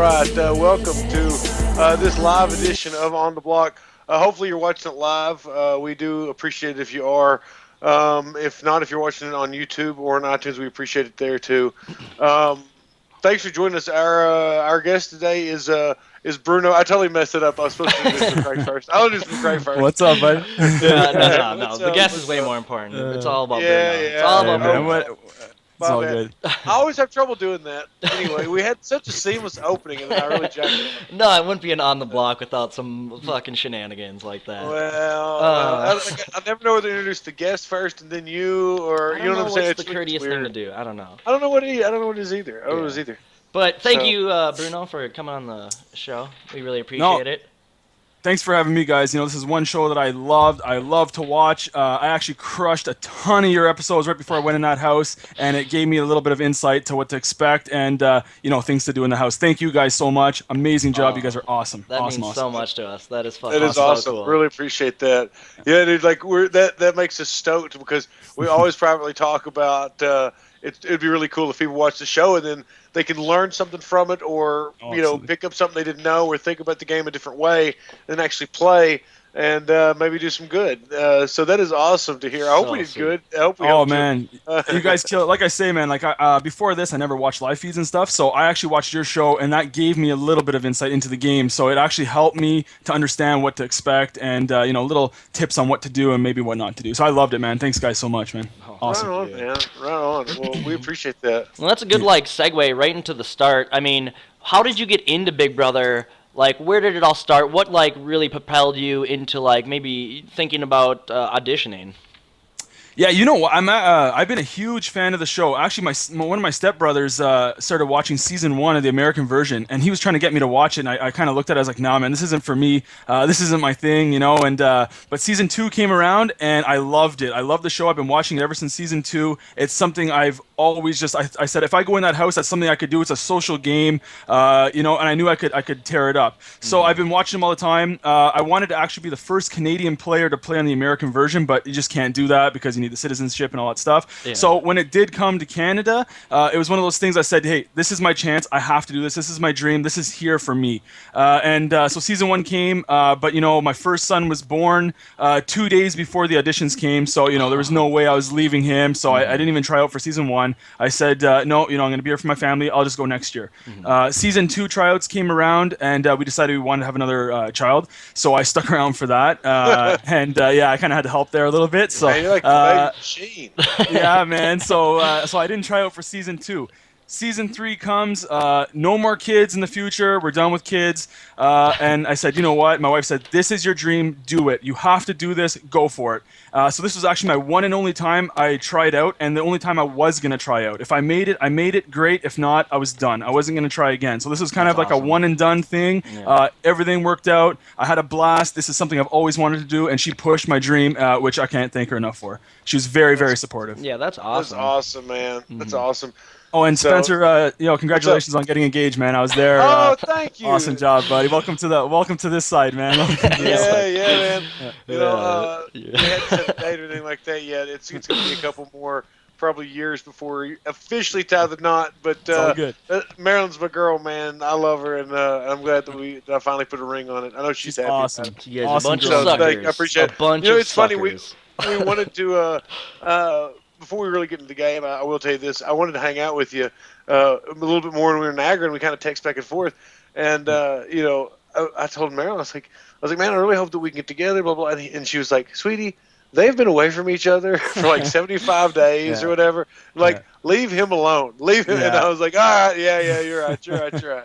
right, welcome to this live edition of On the Block. Hopefully you're watching it live. We do appreciate it if you are. If not, if you're watching it on YouTube or on iTunes, we appreciate it there too. Thanks for joining us. Our guest today is Bruno. I totally messed it up. I was supposed to do this McCrae first. I'll do this McCrae first. What's up, buddy? No. The guest is way more important. It's all about Bruno. It's all about Bruno. It's all good. I always have trouble doing that. Anyway, we had such a seamless opening, and I really jacked it up. No, it wouldn't be an On the Block without some fucking shenanigans like that. Well, I never know whether to introduce the guest first and then you, or you know what I'm saying. What's the courteous thing to do? I don't know. I don't know what it is either. I don't know what it is either. But thank you, Bruno, for coming on the show. We really appreciate it. Thanks for having me, guys. You know, this is one show that I loved. I love to watch. I actually crushed a ton of your episodes right before I went in that house, and it gave me a little bit of insight to what to expect and, things to do in the house. Thank you guys so much. Amazing job. You guys are awesome. That awesome, means so much to us. That is fucking awesome. That is awesome. So cool. Really appreciate that. Yeah, dude, like that makes us stoked because we always privately talk about it'd be really cool if people watch the show and then they can learn something from it or, pick up something they didn't know or think about the game a different way and actually play and maybe do some good. So that is awesome to hear. I hope we did good. I hope we man. You guys kill it. Like I say, man, before this, I never watched live feeds and stuff. So I actually watched your show and that gave me a little bit of insight into the game. So it actually helped me to understand what to expect and, little tips on what to do and maybe what not to do. So I loved it, man. Thanks, guys, so much, man. Awesome. Right on, man. Right on. Well, we appreciate that. Well, that's a good, segue right into the start. I mean, how did you get into Big Brother? Like, where did it all start? What, really propelled you into, maybe thinking about auditioning? Yeah, you know what? I've been a huge fan of the show. Actually, one of my stepbrothers started watching season 1 of the American version, and he was trying to get me to watch it. And I kind of looked at it. I was like, "Nah, man, this isn't for me. This isn't my thing," And but season 2 came around, and I loved it. I love the show. I've been watching it ever since season 2. It's something I've always I said if I go in that house, that's something I could do. It's a social game, and I knew I could tear it up. So I've been watching them all the time. I wanted to actually be the first Canadian player to play on the American version, but you just can't do that because you need the citizenship and all that stuff. Yeah. So when it did come to Canada, it was one of those things I said, hey, this is my chance. I have to do this. This is my dream. This is here for me. So season 1 came, but my first son was born 2 days before the auditions came. So, there was no way I was leaving him. So I didn't even try out for season 1. I said, no, I'm going to be here for my family. I'll just go next year. Season 2 tryouts came around and we decided we wanted to have another child. So I stuck around for that. I kind of had to help there a little bit. So, you're like the machine. Yeah, man. So I didn't try out for season 2. Season 3 comes, no more kids in the future. We're done with kids. And I said, you know what? My wife said, this is your dream. Do it. You have to do this. Go for it. So this was actually my one and only time I tried out and the only time I was going to try out. If I made it, I made it. Great. If not, I was done. I wasn't going to try again. So this was kind of like a one and done thing. Yeah. Everything worked out. I had a blast. This is something I've always wanted to do. And she pushed my dream, which I can't thank her enough for. She was very, very supportive. Yeah, that's awesome. That's awesome, man. That's awesome. Oh, and Spencer, congratulations on getting engaged, man. I was there. Oh, thank you. Awesome job, buddy. Welcome to this side, man. Man. We hadn't set a date or anything like that yet. It's going to be a couple more probably years before we officially tie the knot. But it's all good. Marilyn's my girl, man. I love her, and I'm glad that I finally put a ring on it. I know she's happy. Awesome. She is awesome. A bunch of suckers. I appreciate it. It's funny. We wanted to. Before we really get into the game, I will tell you this. I wanted to hang out with you a little bit more when we were in Niagara, and we kind of text back and forth. And, I told Marilyn, I was like, man, I really hope that we can get together, blah, blah. And she was like, sweetie, they've been away from each other for 75 days or whatever. Leave him alone. Leave him. Yeah. And I was like, all right, you're right. So,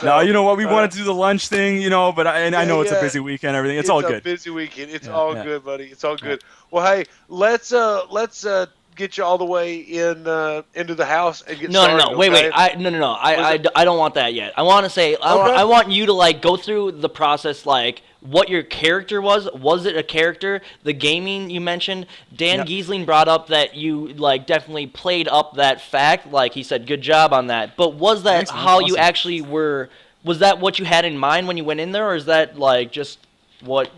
no, you know what? We wanted to do the lunch thing, but I know it's a busy weekend, everything. It's all good. It's a busy weekend. It's all good, buddy. It's all good. Well, hey, let's get you all the way into the house and get started. No. Wait. I don't want that yet. I want to say I want you to go through the process, what your character was. Was it a character? The gaming you mentioned. Dan Giesling brought up that you definitely played up that fact. He said, good job on that. But was that how you actually were? Was that what you had in mind when you went in there, or is that just what?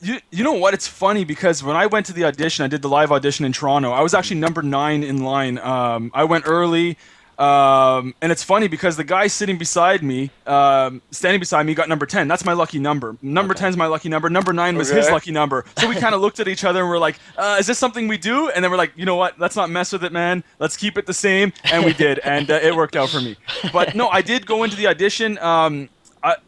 You know what? It's funny because when I went to the audition, I did the live audition in Toronto. I was actually number 9 in line. I went early. And it's funny because the guy sitting beside me, standing beside me, got number 10. That's my lucky number. Number 10 is my lucky number. Number 9 was his lucky number. So we kind of looked at each other and we're like, is this something we do? And then we're like, you know what? Let's not mess with it, man. Let's keep it the same. And we did. And it worked out for me. But no, I did go into the audition.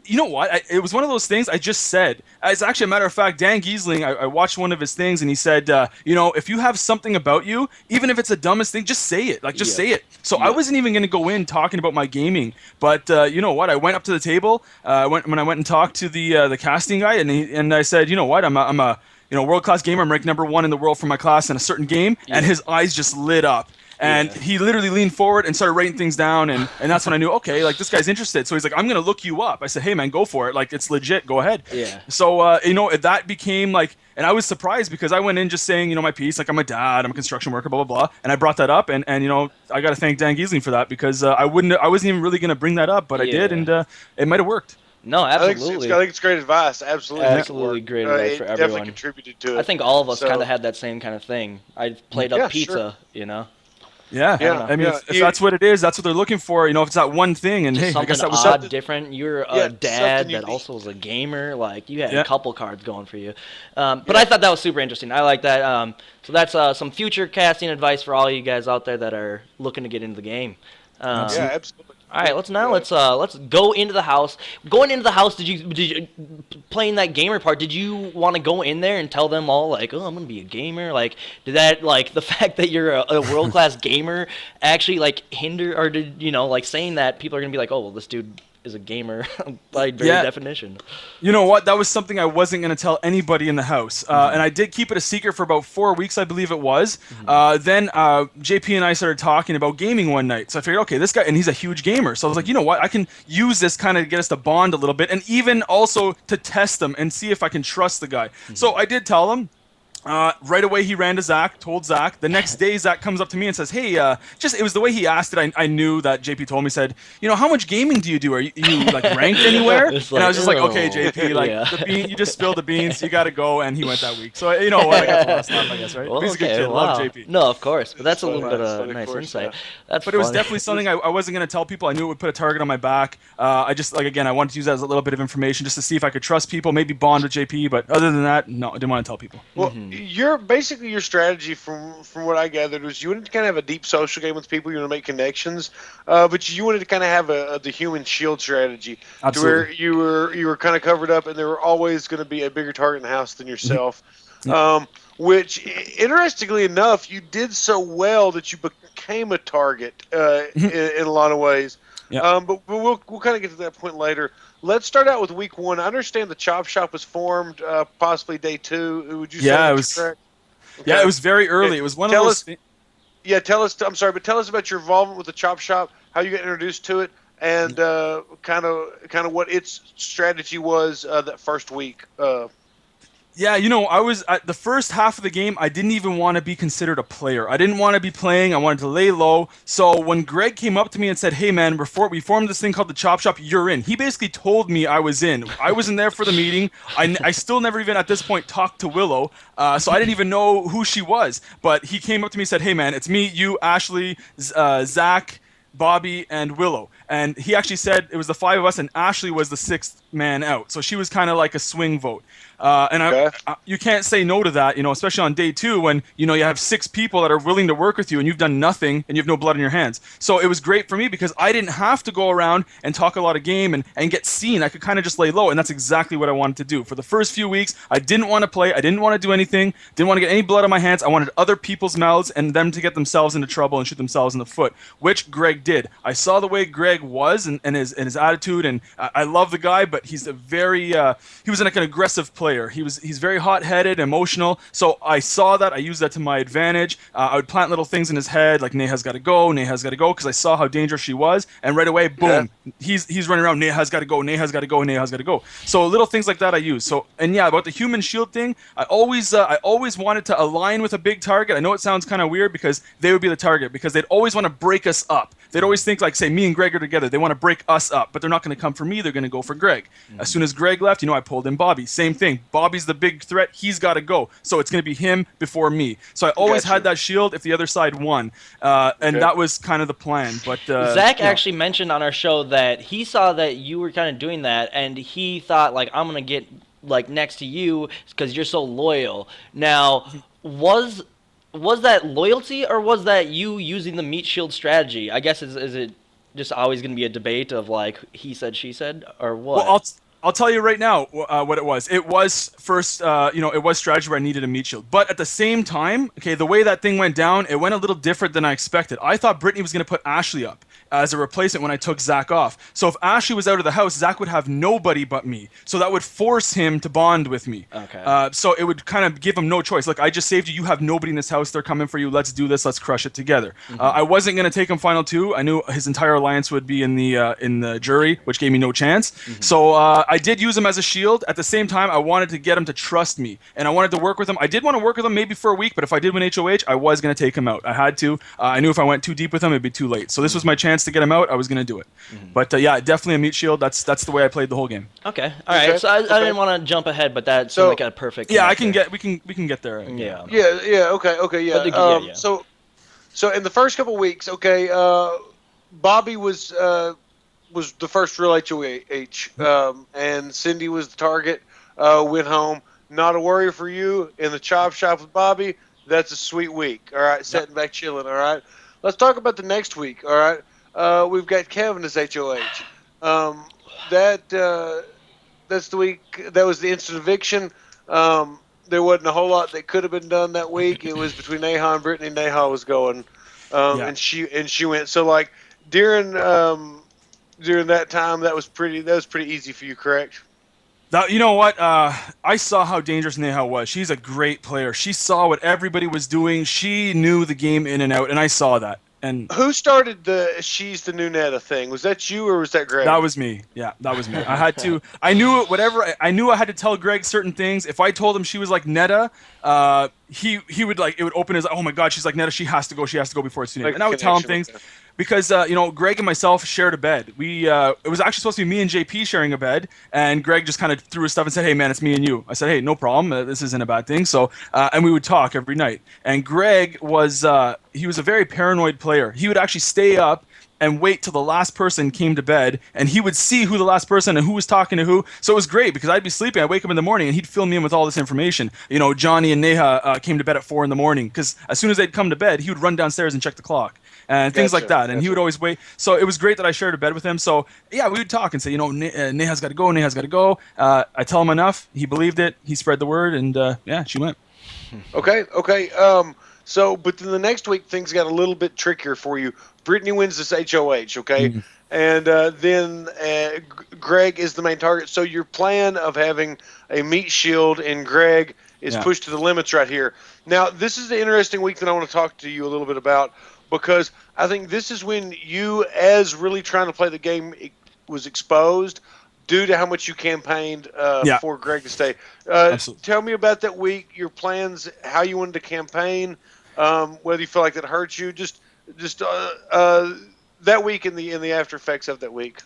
You know what? It was one of those things I just said. As actually a matter of fact, Dan Giesling, I watched one of his things and he said, if you have something about you, even if it's the dumbest thing, just say it. Just say it. So I wasn't even going to go in talking about my gaming. But you know what? I went up to the table when I went and talked to the casting guy and I said, you know what? I'm a world-class gamer. I'm ranked number 1 in the world for my class in a certain game. And his eyes just lit up. And he literally leaned forward and started writing things down, and that's when I knew, okay, this guy's interested. So he's like, I'm going to look you up. I said, hey, man, go for it. It's legit. Go ahead. Yeah. So, that became and I was surprised because I went in just saying, my piece, I'm a dad, I'm a construction worker, blah, blah, blah. And I brought that up, and I got to thank Dan Giesling for that because I wasn't even really going to bring that up, but I did, and it might have worked. No, absolutely. I think it's great advice. Absolutely great advice for everyone. Definitely contributed to it. I think all of us kind of had that same kind of thing. I played up pizza, Yeah, I mean, if that's what it is, that's what they're looking for. If it's that one thing, and just hey, I guess that was something different. You're a dad that also was a gamer. You had a couple cards going for you. But I thought that was super interesting. I like that. So that's some future casting advice for all you guys out there that are looking to get into the game. Absolutely. All right, let's go into the house. Going into the house, did you playing that gamer part? Did you want to go in there and tell them all I'm gonna be a gamer? Did that the fact that you're a world class gamer actually hinder, or did saying that people are gonna be oh well, this dude is a gamer by very definition? You know what? That was something I wasn't going to tell anybody in the house. And I did keep it a secret for about 4 weeks, I believe it was. Then JP and I started talking about gaming one night. So I figured, okay, this guy, and he's a huge gamer. So I was like, you know what? I can use this kind of to get us to bond a little bit and even also to test him and see if I can trust the guy. So I did tell him. Right away, he ran to Zach, told Zach. The next day, Zach comes up to me and says, hey, it was the way he asked it. I knew that JP told me, said, how much gaming do you do? Are you ranked anywhere? And I was just okay, JP, you just spilled the beans. You got to go. And he went that week. So, you know what? I got the last laugh, I guess, right? Well, he's a good kid. Love JP. No, of course. But that's a little bit of nice insight. But it was definitely something I wasn't going to tell people. I knew it would put a target on my back. I just, again, I wanted to use that as a little bit of information just to see if I could trust people, maybe bond with JP. But other than that, no, I didn't want to tell people. Well, you're basically your strategy from what I gathered was you wanted to kind of have a deep social game with people. You want to make connections, but you wanted to kind of have the human shield strategy. Absolutely. To where you were kind of covered up, and there were always going to be a bigger target in the house than yourself. Which, interestingly enough, you did so well that you became a target in a lot of ways. Yeah. But we'll kind of get to that point later. Let's start out with week 1. I understand the Chop Shop was formed possibly day 2. Would you say it was correct? Okay. Yeah, it was very early. It was one of those. Tell us. I'm sorry, but tell us about your involvement with the Chop Shop, how you got introduced to it, and kind of what its strategy was that first week. Yeah, I was at the first half of the game. I didn't even want to be considered a player. I didn't want to be playing. I wanted to lay low. So when Greg came up to me and said, "Hey, man, we formed this thing called the Chop Shop. You're in." He basically told me I was in. I wasn't there for the meeting. I still never even at this point talked to Willow, so I didn't even know who she was. But he came up to me and said, "Hey, man, it's me, you, Ashley, Zach, Bobby, and Willow." And he actually said it was the 5 of us, and Ashley was the 6th man out. So she was kind of like a swing vote. You can't say no to that, especially on day 2 when, you have 6 people that are willing to work with you and you've done nothing and you have no blood in your hands. So it was great for me because I didn't have to go around and talk a lot of game and get seen. I could kind of just lay low, and that's exactly what I wanted to do. For the first few weeks, I didn't want to play. I didn't want to do anything. Didn't want to get any blood on my hands. I wanted other people's mouths and them to get themselves into trouble and shoot themselves in the foot, which Greg did. I saw the way Greg was and his attitude, and I love the guy, but he's a very he was like an aggressive player. He's very hot-headed, emotional. So I saw that. I used that to my advantage. I would plant little things in his head like Neha's got to go, because I saw how dangerous she was, and right away, boom, he's running around. Neha's got to go, Neha's got to go, Neha's got to go. So little things like that I use. So about the human shield thing, I always wanted to align with a big target. I know it sounds kind of weird because they would be the target because they'd always want to break us up. They'd always think like, say, me and Greg are together. They want to break us up, but they're not going to come for me. They're going to go for Greg. As soon as Greg left, I pulled in Bobby. Same thing. Bobby's the big threat. He's got to go. So it's going to be him before me. So I always had that shield if the other side won. And that was kind of the plan. But Zach actually mentioned on our show that he saw that you were kind of doing that, and he thought, like, I'm going to get like next to you because you're so loyal. Now, was that loyalty, or was that you using the meat shield strategy? I guess is it just always going to be a debate of like he said, she said, or what? Well, I'll tell you right now what it was. It was first, it was strategy where I needed a meat shield. But at the same time, okay, the way that thing went down, it went a little different than I expected. I thought Brittany was going to put Ashley up as a replacement when I took Zach off. So if Ashley was out of the house, Zach would have nobody but me. So that would force him to bond with me. Okay. So it would kind of give him no choice. Like, I just saved you. You have nobody in this house. They're coming for you. Let's do this. Let's crush it together. I wasn't going to take him final two. I knew his entire alliance would be in the jury, which gave me no chance. So I did use him as a shield. At the same time, I wanted to get him to trust me, and I wanted to work with him. I did want to work with him maybe for a week, but if I did win HOH, I was going to take him out. I had to. I knew if I went too deep with him, it'd be too late. So this was my chance to get him out. I was going to do it. But yeah, definitely a meat shield. That's the way I played the whole game. Okay. All right. So I didn't want to jump ahead, but that seemed like a perfect. Yeah, we can get there. Yeah. Yeah. Okay. Yeah. So in the first couple weeks, Bobby was the first real HOH, and Cindy was the target. Went home. Not a worry for you in the chop shop with Bobby. That's a sweet week. All right, sitting back chilling. All right, let's talk about the next week. All right, we've got Kevin as HOH. That's the week. That was the instant eviction. There wasn't a whole lot that could have been done that week. It was between Neha and Brittany. Neha was going, and she went. So like during that time, that was pretty easy for you, correct? You know what? I saw how dangerous Neha was. She's a great player. She saw what everybody was doing. She knew the game in and out, and I saw that. And who started the "she's the new Netta" thing? Was that you or was that Greg? That was me. Yeah, that was me. I had to. I knew I knew I had to tell Greg certain things. If I told him she was like Netta, he would like it would open his. Oh my God, she's like Netta. She has to go. She has to go before it's too late. And I would tell him things. Because Greg and myself shared a bed. It was actually supposed to be me and JP sharing a bed, and Greg just kind of threw his stuff and said, "Hey man, it's me and you." I said, "Hey, no problem. This isn't a bad thing." So and we would talk every night. And Greg was he was a very paranoid player. He would actually stay up and wait till the last person came to bed, and he would see who the last person and who was talking to who. So it was great because I'd be sleeping. I'd wake up in the morning, and he'd fill me in with all this information. Johnny and Neha came to bed at 4 in the morning because as soon as they'd come to bed, he would run downstairs and check the clock. And things like that, and he would always wait. So it was great that I shared a bed with him. So yeah, we would talk and say, Neha's got to go. Neha's got to go. I tell him enough. He believed it. He spread the word, and yeah, she went. Okay. But then the next week things got a little bit trickier for you. Brittany wins this HOH. Okay, and then Greg is the main target. So your plan of having a meat shield in Greg is pushed to the limits right here. Now this is the interesting week that I want to talk to you a little bit about. Because I think this is when you, as really trying to play the game, was exposed due to how much you campaigned for Greg to stay. Tell me about that week, your plans, how you wanted to campaign, whether you feel like that hurt you, just that week and the after effects of that week.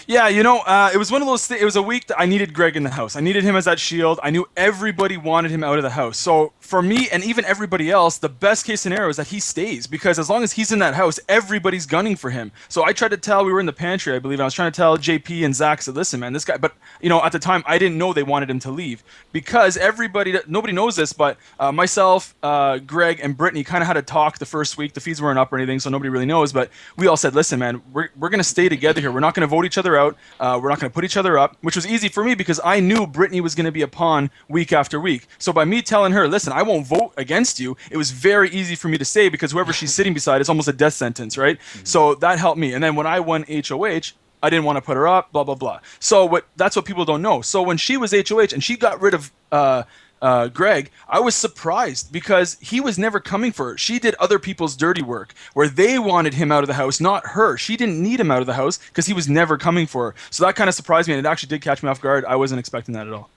Yeah, it was one of those things. It was a week that I needed Greg in the house. I needed him as that shield. I knew everybody wanted him out of the house. So for me and even everybody else, the best case scenario is that he stays because as long as he's in that house, everybody's gunning for him. So I tried to tell, we were in the pantry, I believe, and I was trying to tell JP and Zach, said, listen, man, this guy, but at the time, I didn't know they wanted him to leave because nobody knows this, but myself, Greg, and Brittany kind of had a talk the first week. The feeds weren't up or anything, so nobody really knows, but we all said, listen, man, we're going to stay together here. We're not going to vote each other out. We're not going to put each other up, which was easy for me because I knew Brittany was going to be a pawn week after week. So by me telling her, listen, I won't vote against you, it was very easy for me to say because whoever she's sitting beside is almost a death sentence, right? So that helped me. And then when I won HOH, I didn't want to put her up, blah, blah, blah. So that's what people don't know. So when she was HOH and she got rid of Greg, I was surprised because he was never coming for her. She did other people's dirty work where they wanted him out of the house, not her. She didn't need him out of the house because he was never coming for her. So that kind of surprised me, and it actually did catch me off guard. I wasn't expecting that at all.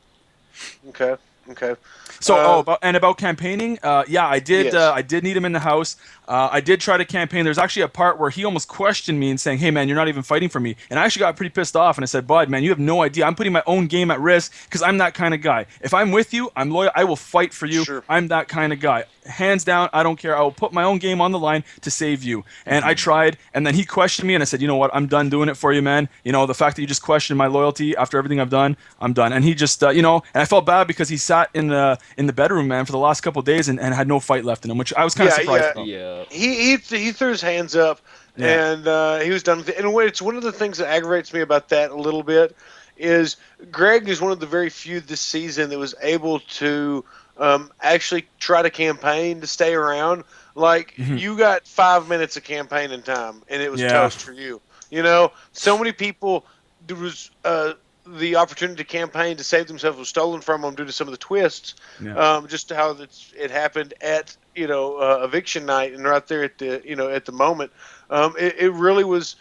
Okay. Okay. So, about campaigning, yeah, I did. Yes. I did need him in the house. I did try to campaign. There's actually a part where he almost questioned me and saying, "Hey, man, you're not even fighting for me." And I actually got pretty pissed off, and I said, "Bud, man, you have no idea. I'm putting my own game at risk because I'm that kind of guy. If I'm with you, I'm loyal. I will fight for you. Sure. I'm that kind of guy. Hands down, I don't care. I will put my own game on the line to save you." And I tried, and then he questioned me, and I said, "You know what? I'm done doing it for you, man. You know, the fact that you just questioned my loyalty after everything I've done, I'm done." And he just, and I felt bad because he sat in the bedroom, man, for the last couple of days and had no fight left in him, which I was kind of surprised about. Yeah. He threw his hands up, and he was done with it. And it's one of the things that aggravates me about that a little bit is Greg is one of the very few this season that was able to actually try to campaign to stay around. Like, you got 5 minutes of campaigning time, and it was toast for you. You know, so many people, there was the opportunity to campaign to save themselves was stolen from them due to some of the twists. Just how it happened at eviction night and right there at the moment. It really was.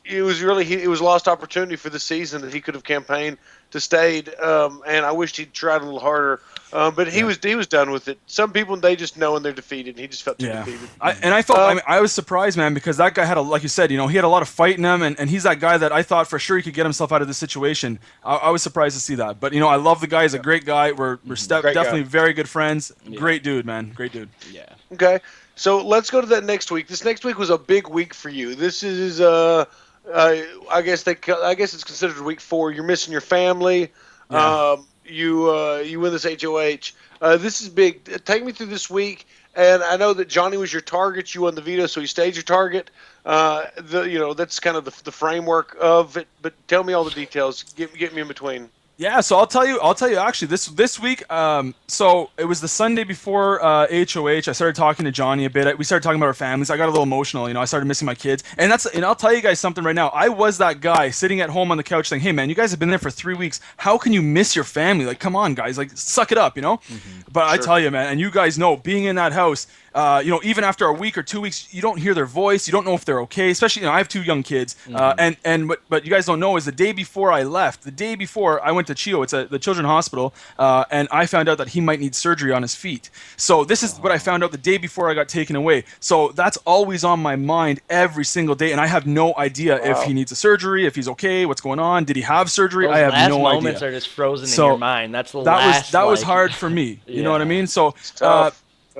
It was lost opportunity for the season that he could have campaigned to stayed. And I wished he'd tried a little harder. But he was done with it. Some people, they just know when they're defeated, and he just felt too defeated. I was surprised, man, because that guy had like you said, he had a lot of fight in him, and he's that guy that I thought for sure he could get himself out of this situation. I was surprised to see that, but I love the guy. He's a great guy. We're definitely very good friends. Yeah. Great dude, man. Great dude. Yeah. Okay, so let's go to that next week. This next week was a big week for you. This is I guess it's considered week 4. You're missing your family. Yeah. You win this HOH. This is big. Take me through this week. And I know that Johnny was your target. You won the veto, so he stayed your target. That's kind of the framework of it. But tell me all the details. Get me in between. Yeah, so I'll tell you actually this week. So it was the Sunday before HOH. I started talking to Johnny a bit. We started talking about our families. I got a little emotional. I started missing my kids, and I'll tell you guys something right now. I was that guy sitting at home on the couch saying, "Hey man, you guys have been there for 3 weeks. How can you miss your family? Like, come on, guys. Like, suck it up, But sure. I tell you, man, and you guys know, being in that house. Even after a week or 2 weeks, you don't hear their voice. You don't know if they're okay. Especially, I have 2 young kids. But you guys don't know is the day before I left, the day before I went to CHIO, it's the Children's Hospital, and I found out that he might need surgery on his feet. So this is what I found out the day before I got taken away. So that's always on my mind every single day, and I have no idea if he needs a surgery, if he's okay, what's going on, did he have surgery? Those I have last no idea. moments are just frozen in your mind. That's the last. That was hard for me. You know what I mean? So,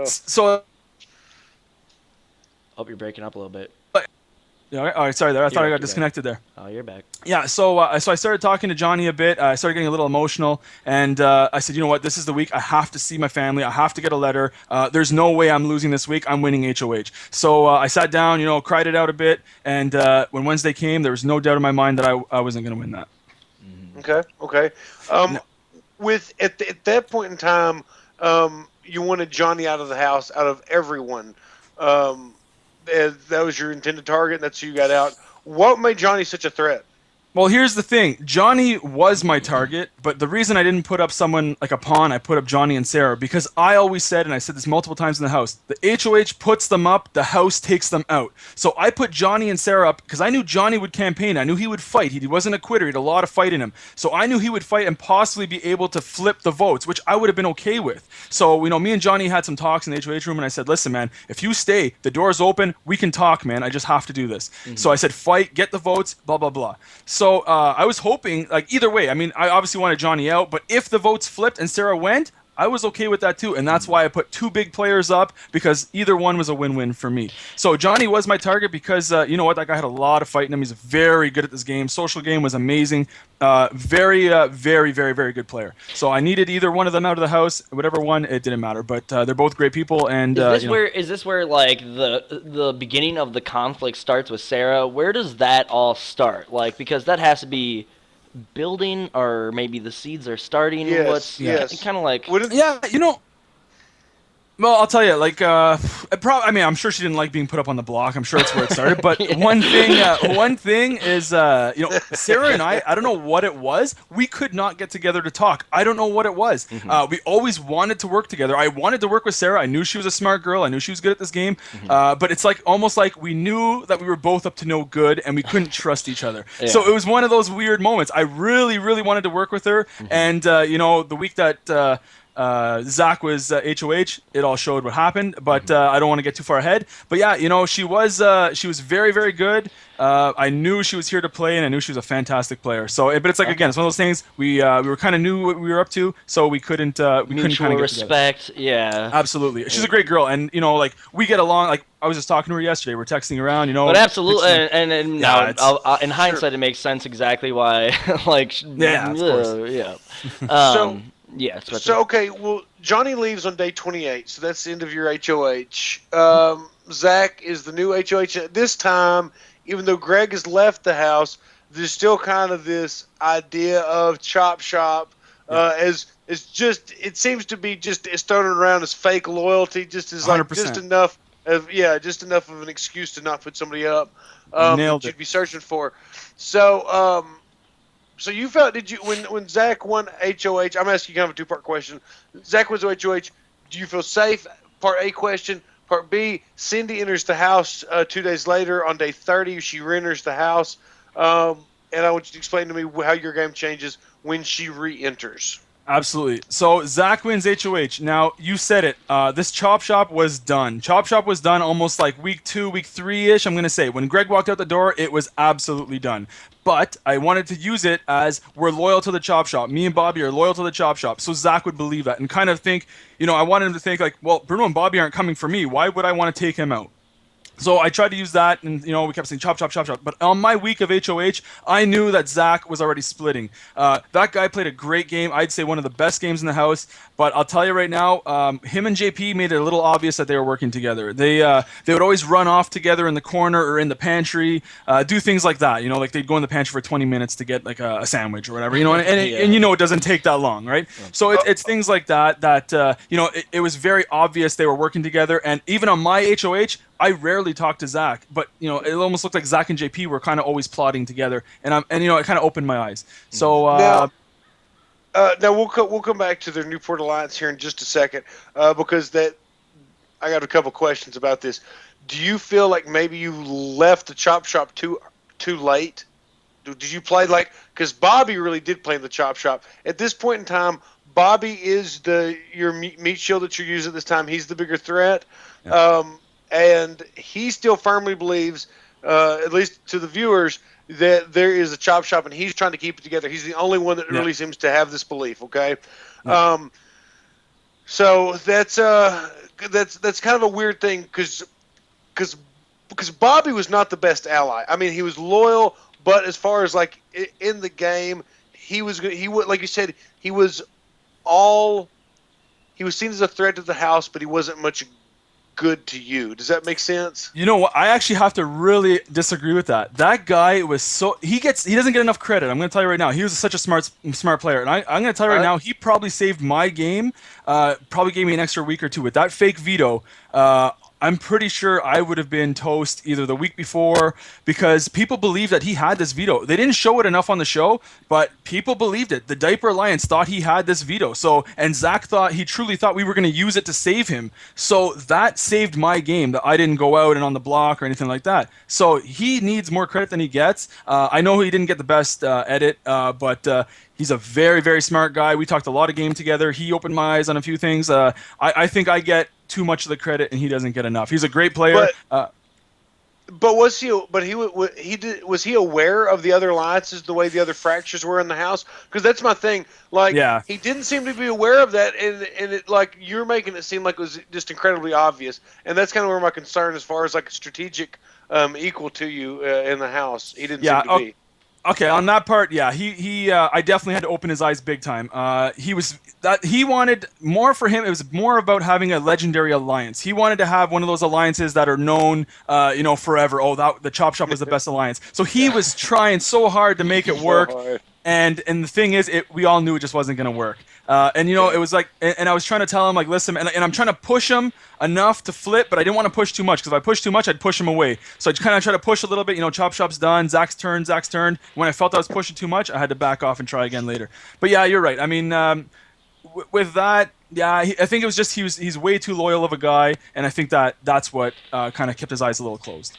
so. Hope you're breaking up a little bit. Yeah, all right, sorry there. I thought I got disconnected there. Oh, you're back. Yeah, so I started talking to Johnny a bit. I started getting a little emotional, and I said, you know what? This is the week. I have to see my family. I have to get a letter. There's no way I'm losing this week. I'm winning HOH. So I sat down, cried it out a bit, and when Wednesday came, there was no doubt in my mind that I wasn't going to win that. Okay. At that point in time, you wanted Johnny out of the house, out of everyone. That was your intended target, and that's who you got out. What made Johnny such a threat? Well, here's the thing. Johnny was my target, but the reason I didn't put up someone like a pawn, I put up Johnny and Sarah, because I always said, and I said this multiple times in the house, the HOH puts them up, the house takes them out. So I put Johnny and Sarah up because I knew Johnny would campaign. I knew he would fight. He wasn't a quitter. He had a lot of fight in him. So I knew he would fight and possibly be able to flip the votes, which I would have been okay with. So, me and Johnny had some talks in the HOH room, and I said, listen, man, if you stay, the door's open, we can talk, man. I just have to do this. So I said, fight, get the votes, blah, blah, blah. So I was hoping, like, either way, I obviously wanted Johnny out, but if the votes flipped and Sarah went, I was okay with that too, and that's why I put 2 big players up, because either one was a win-win for me. So Johnny was my target because, you know what, that guy had a lot of fight in him. He's very good at this game. Social game was amazing. Very, very, very good player. So I needed either one of them out of the house. Whatever one, it didn't matter. But they're both great people. And is this where like the beginning of the conflict starts with Sarah? Where does that all start? Like, because that has to be building, or maybe the seeds are starting. Yes. Kind of like yeah, Well, I'll tell you, like, I mean, I'm sure she didn't like being put up on the block. I'm sure that's where it started. But Yeah. one thing is, Sarah and I don't know what it was. We could not get together to talk. I don't know what it was. We always wanted to work together. I wanted to work with Sarah. I knew she was a smart girl. I knew she was good at this game. But it's like almost like we knew that we were both up to no good, and we couldn't trust each other. Yeah. So it was one of those weird moments. I really, really wanted to work with her, and the week that. Zach was HOH. It all showed what happened, but I don't want to get too far ahead. But yeah, she was very, very good. I knew she was here to play, and I knew she was a fantastic player. So, but it's like again, it's one of those things we were kind of knew what we were up to, so we couldn't Mutual kind of respect. Yeah. Absolutely, she's a great girl, and like we get along. Like I was just talking to her yesterday. We're texting around, But absolutely, and Yeah, now in hindsight, it makes sense exactly why. Like, Yeah, of course. yeah. Yeah. So okay, well, Johnny leaves on day 28, so that's the end of your HOH. Zach is the new HOH at this time. Even though Greg has left the house, there's still kind of this idea of Chop Shop as just it seems to be just it's thrown around as fake loyalty, just as like 100%. just enough of an excuse to not put somebody up Nailed that it. you'd be searching for. So. So you felt when Zach won HOH? I'm asking you kind of a two-part question. Zach wins HOH. Do you feel safe? Part A question. Part B. Cindy enters the house 2 days later on day 30. She re-enters the house, and I want you to explain to me how your game changes when she re-enters. Absolutely. So Zach wins HOH. Now you said it. This Chop Shop was done. Chop Shop was done almost like week 2, week 3-ish. I'm gonna say when Greg walked out the door, it was absolutely done. But I wanted to use it as we're loyal to the Chop Shop. Me and Bobby are loyal to the Chop Shop. So Zach would believe that and kind of think, I wanted him to think like, well, Bruno and Bobby aren't coming for me. Why would I want to take him out? So I tried to use that, and we kept saying chop, chop, chop, chop. But on my week of HOH, I knew that Zach was already splitting. That guy played a great game. I'd say one of the best games in the house. But I'll tell you right now, him and JP made it a little obvious that they were working together. They would always run off together in the corner or in the pantry, do things like that. Like they'd go in the pantry for 20 minutes to get like a sandwich or whatever. And it doesn't take that long, right? So it's things like that it was very obvious they were working together. And even on my HOH, I rarely talked to Zach, but it almost looked like Zach and JP were kind of always plotting together, and it kind of opened my eyes. So now we'll come back to the Newport Alliance here in just a second, because I got a couple questions about this. Do you feel like maybe you left the Chop Shop too late? Did you play because Bobby really did play in the Chop Shop at this point in time? Bobby is your meat shield that you're using at this time. He's the bigger threat. Yeah. And he still firmly believes, at least to the viewers, that there is a Chop Shop, and he's trying to keep it together. He's the only one that really seems to have this belief. Okay, so that's kind of a weird thing because Bobby was not the best ally. I mean, he was loyal, but as far as like in the game, he was like you said, he was seen as a threat to the house, but he wasn't much good to you. Does that make sense? You know what? I actually have to really disagree with that. That guy was he doesn't get enough credit. I'm going to tell you right now. He was such a smart player, and I'm going to tell you right now. He probably saved my game. Probably gave me an extra week or two with that fake veto. I'm pretty sure I would have been toast either the week before because people believed that he had this veto. They didn't show it enough on the show, but people believed it. The Diaper Alliance thought he had this veto. And Zach truly thought we were going to use it to save him. So that saved my game, that I didn't go out and on the block or anything like that. So he needs more credit than he gets. I know he didn't get the best edit, but he's a very, very smart guy. We talked a lot of game together. He opened my eyes on a few things. I think I get too much of the credit, and he doesn't get enough. He's a great player. But was he? But was he aware of the other alliances, the way the other fractures were in the house? Because that's my thing. He didn't seem to be aware of that, and it you're making it seem like it was just incredibly obvious. And that's kind of where my concern, as far as like a strategic equal to you in the house, he didn't seem to be. Okay, on that part, yeah, he I definitely had to open his eyes big time. He wanted more for him. It was more about having a legendary alliance. He wanted to have one of those alliances that are known, forever. Oh, the Chop Shop was the best alliance. So he was trying so hard to make it work. And the thing is, we all knew it just wasn't going to work. And it was like, and I was trying to tell him like, listen, and I'm trying to push him enough to flip, but I didn't want to push too much because if I pushed too much, I'd push him away. So I kind of try to push a little bit. Chop shop's done. Zach's turn. When I felt I was pushing too much, I had to back off and try again later. But yeah, you're right. I mean, with that, yeah, I think it was just he's way too loyal of a guy, and I think that's what kind of kept his eyes a little closed.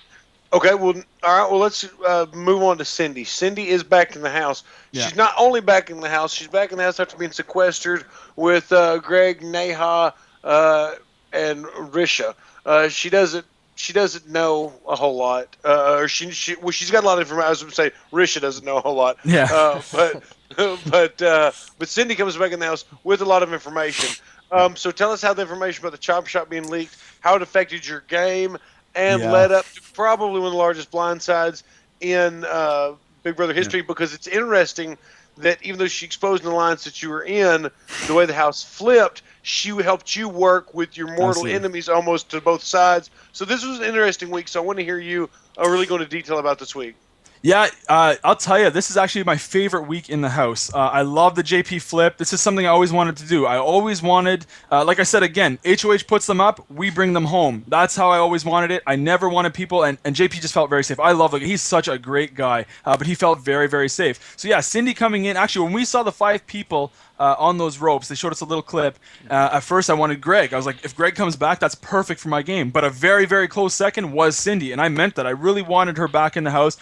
Okay, well, all right. Well, let's move on to Cindy. Cindy is back in the house. Yeah. She's not only back in the house; she's back in the house after being sequestered with Greg, Neha, and Risha. She doesn't know a whole lot. She's got a lot of information. I was going to say Risha doesn't know a whole lot. Yeah. But Cindy comes back in the house with a lot of information. So tell us how the information about the chop shop being leaked, how it affected your game, and led up to probably one of the largest blindsides in Big Brother history, because it's interesting that even though she exposed the lines that you were in, the way the house flipped, she helped you work with your mortal enemies almost to both sides. So this was an interesting week, so I want to hear you really go into detail about this week. Yeah, I'll tell you, this is actually my favorite week in the house. I love the JP flip. This is something I always wanted to do. I always wanted, like I said again, HOH puts them up, we bring them home. That's how I always wanted it. I never wanted people, and JP just felt very safe. I love it. He's such a great guy, but he felt very, very safe. So yeah, Cindy coming in. Actually, when we saw the 5 people on those ropes, they showed us a little clip. At first, I wanted Greg. I was like, if Greg comes back, that's perfect for my game. But a very, very close second was Cindy, and I meant that. I really wanted her back in the house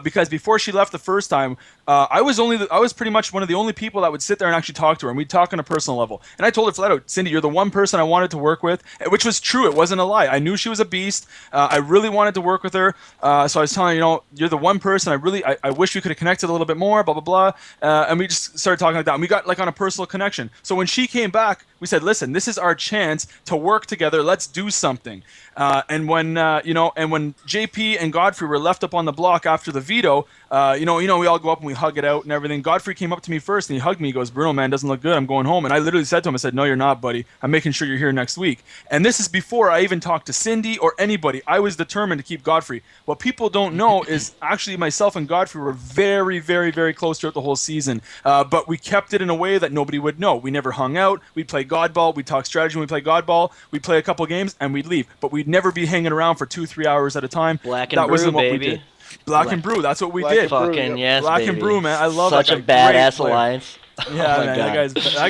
because before she left the first time, I was pretty much one of the only people that would sit there and actually talk to her, and we'd talk on a personal level. And I told her flat out, Cindy, you're the one person I wanted to work with, which was true. It wasn't a lie. I knew she was a beast. I really wanted to work with her. So I was telling her, you're the one person I wish we could have connected a little bit more, blah, blah, blah. And we just started talking like that. And we got like on a personal connection. So when she came back, we said, listen, this is our chance to work together. Let's do something. And when JP and Godfrey were left up on the block after the veto, we all go up and we hug it out and everything. Godfrey came up to me first and he hugged me. He goes, Bruno, man, doesn't look good. I'm going home. And I literally said to him, I said, no, you're not, buddy. I'm making sure you're here next week. And this is before I even talked to Cindy or anybody. I was determined to keep Godfrey. What people don't know is actually myself and Godfrey were very, very, very close throughout the whole season. But we kept it in a way that nobody would know. We never hung out. We'd play Godball. We'd talk strategy when we play Godball. We'd play a couple games and we'd leave. But we'd never be hanging around for 2-3 hours at a time. Black and Brew, baby. Black and Brew, that's what we did. Fucking yes, Black baby. and Brew, man. I love such that a badass alliance. Yeah, oh man, that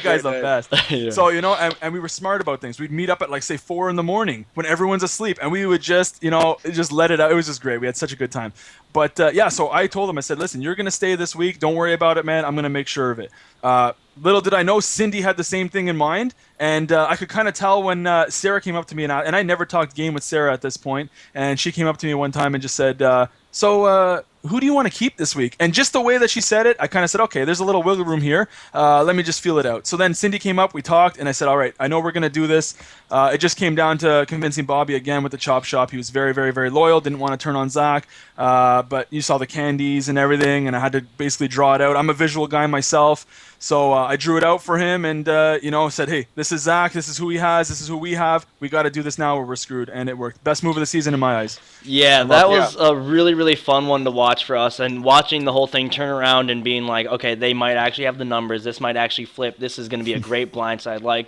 guy's the best. Yeah. So, and we were smart about things. We'd meet up at like say 4 in the morning when everyone's asleep, and we would just, just let it out. It was just great. We had such a good time. But so I told him, I said, listen, you're gonna stay this week. Don't worry about it, man. I'm gonna make sure of it. Little did I know, Cindy had the same thing in mind, and I could kind of tell when Sarah came up to me, and I never talked game with Sarah at this point, and she came up to me one time and just said, so who do you want to keep this week? And just the way that she said it, I kind of said, okay, there's a little wiggle room here. Let me just feel it out. So then Cindy came up, we talked, and I said, all right, I know we're going to do this. It just came down to convincing Bobby again with the chop shop. He was very, very, very loyal, didn't want to turn on Zach. But you saw the candies and everything, and I had to basically draw it out. I'm a visual guy myself. So I drew it out for him and, said, hey, this is Zach. This is who he has. This is who we have. We got to do this now or we're screwed. And it worked. Best move of the season in my eyes. Yeah, that was a really, really fun one to watch for us. And watching the whole thing turn around and being like, okay, they might actually have the numbers. This might actually flip. This is going to be a great blindside. Like,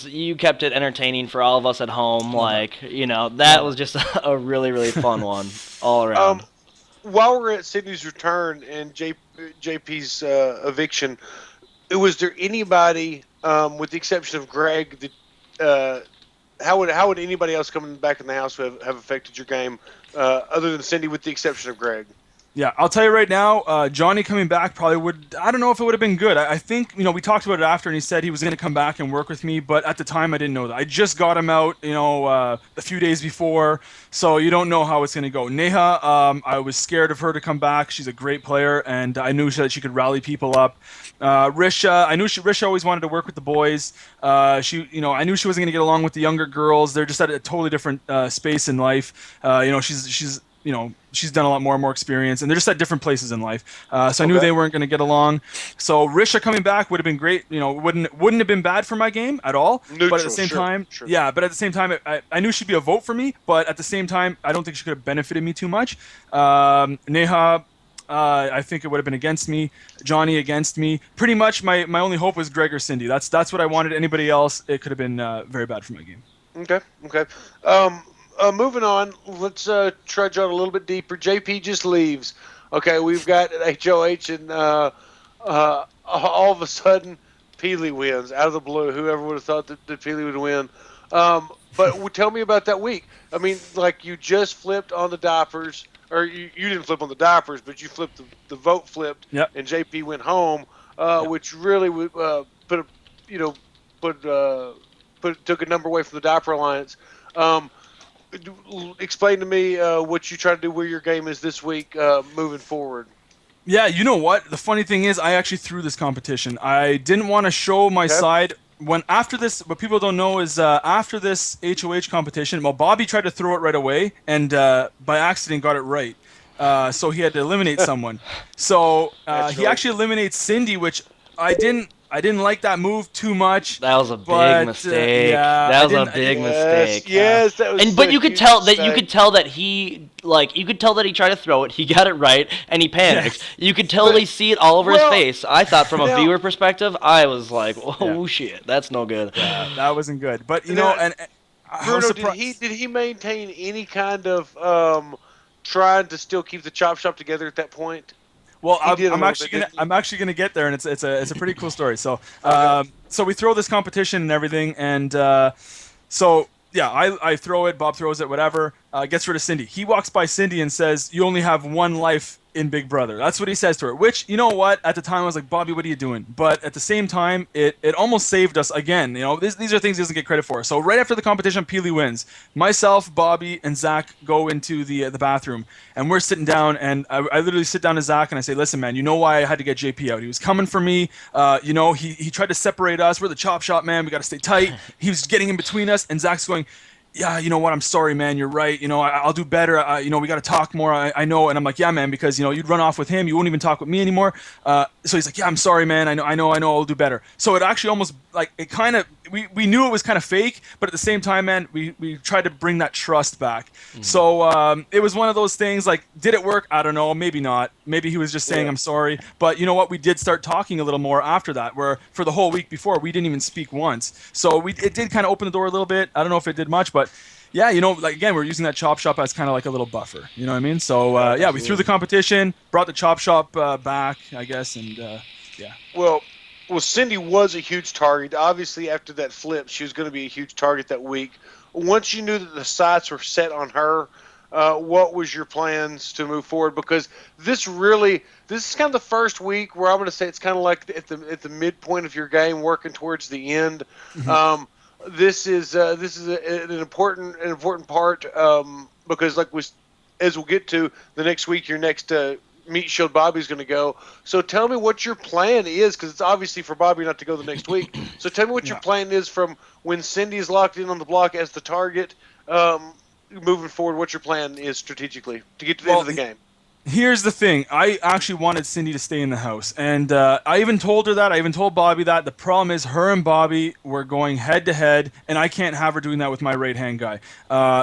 you kept it entertaining for all of us at home. Like, that was just a really, really fun one all around. While we're at Sydney's return and JP's eviction, was there anybody, with the exception of Greg, that how would anybody else coming back in the house have affected your game, other than Cindy, with the exception of Greg? Yeah, I'll tell you right now, Johnny coming back probably would, I don't know if it would have been good. I think, we talked about it after and he said he was going to come back and work with me, but at the time I didn't know that. I just got him out, a few days before, so you don't know how it's going to go. Neha, I was scared of her to come back. She's a great player and I knew that she could rally people up. Risha, Risha always wanted to work with the boys. I knew she wasn't going to get along with the younger girls. They're just at a totally different space in life. She's done a lot more experience, and they're just at different places in life. So I knew they weren't going to get along. So Risha coming back would have been great. Wouldn't have been bad for my game at all. Neutral, but at the same time, but at the same time, I knew she'd be a vote for me. But at the same time, I don't think she could have benefited me too much. Neha, I think it would have been against me. Johnny against me. Pretty much my only hope was Greg or Cindy. That's what I wanted. Anybody else, it could have been very bad for my game. Okay. Moving on, let's trudge on a little bit deeper. JP just leaves. Okay, we've got HOH, and all of a sudden, Peely wins out of the blue. Whoever would have thought that Peely would win? But tell me about that week. I mean, like, you just flipped on the diapers, or you didn't flip on the diapers, but you flipped the vote flipped, yep. and JP went home, which really took a number away from the Diaper Alliance. Explain to me what you try to do, where your game is this week moving forward. Yeah, you know what? The funny thing is, I actually threw this competition. I didn't want to show my side. After this, what people don't know is after this HOH competition, well, Bobby tried to throw it right away, and by accident got it right. So he had to eliminate someone. So he actually eliminates Cindy, which I didn't like that move too much. That was a big mistake. That was a big mistake. Yes, that was. But you could tell that he tried to throw it. He got it right, and he panicked. Yes. You could totally see it all over his face. I thought, from a viewer perspective, I was like, "Oh shit, that's no good." Yeah, that wasn't good. But you know, and Bruno, did he maintain any kind of trying to still keep the chop shop together at that point? Well, I'm actually gonna get there, and it's a pretty cool story. So so we throw this competition and everything, and so yeah, I throw it, Bob throws it, whatever. Gets rid of Cindy. He walks by Cindy and says, "You only have one life in Big Brother." That's what he says to her. Which, you know what? At the time, I was like, "Bobby, what are you doing?" But at the same time, it almost saved us again. You know, these are things he doesn't get credit for. So right after the competition, Peely wins. Myself, Bobby, and Zach go into the bathroom, and we're sitting down, and I literally sit down to Zach and I say, "Listen, man, you know why I had to get JP out? He was coming for me. You know, he tried to separate us. We're the chop shop, man. We got to stay tight. He was getting in between us," and Zach's going, "Yeah, you know what? I'm sorry, man. You're right. You know, I'll do better. You know, we got to talk more. I know." And I'm like, "Yeah, man, because, you know, you'd run off with him. You won't even talk with me anymore." So he's like, "Yeah, I'm sorry, man. I know. I'll do better." So it actually almost, like, it kind of, we knew it was kind of fake, but at the same time, man, we tried to bring that trust back. Mm-hmm. So it was one of those things, like, did it work? I don't know. Maybe not. Maybe he was just saying, "I'm sorry." But you know what? We did start talking a little more after that, where for the whole week before, we didn't even speak once. So it did kind of open the door a little bit. I don't know if it did much, but yeah, you know, like, again, we're using that chop shop as kind of like a little buffer. You know what I mean? So yeah, we threw the competition, brought the chop shop back, I guess, and yeah. Well, Cindy was a huge target. Obviously, after that flip, she was going to be a huge target that week. Once you knew that the sights were set on her, what was your plans to move forward? Because this is kind of the first week where I'm going to say it's kind of like at the midpoint of your game, working towards the end. Mm-hmm. This is an important part because, like, as we'll get to the next week, your next Meat Shield Bobby's going to go. So tell me what your plan is, because it's obviously for Bobby not to go the next week. So tell me what your plan is from when Cindy's locked in on the block as the target, moving forward. What your plan is strategically to get to the end of the game. Here's the thing. I actually wanted Cindy to stay in the house. And I even told her that. I even told Bobby that. The problem is her and Bobby were going head-to-head, and I can't have her doing that with my right-hand guy.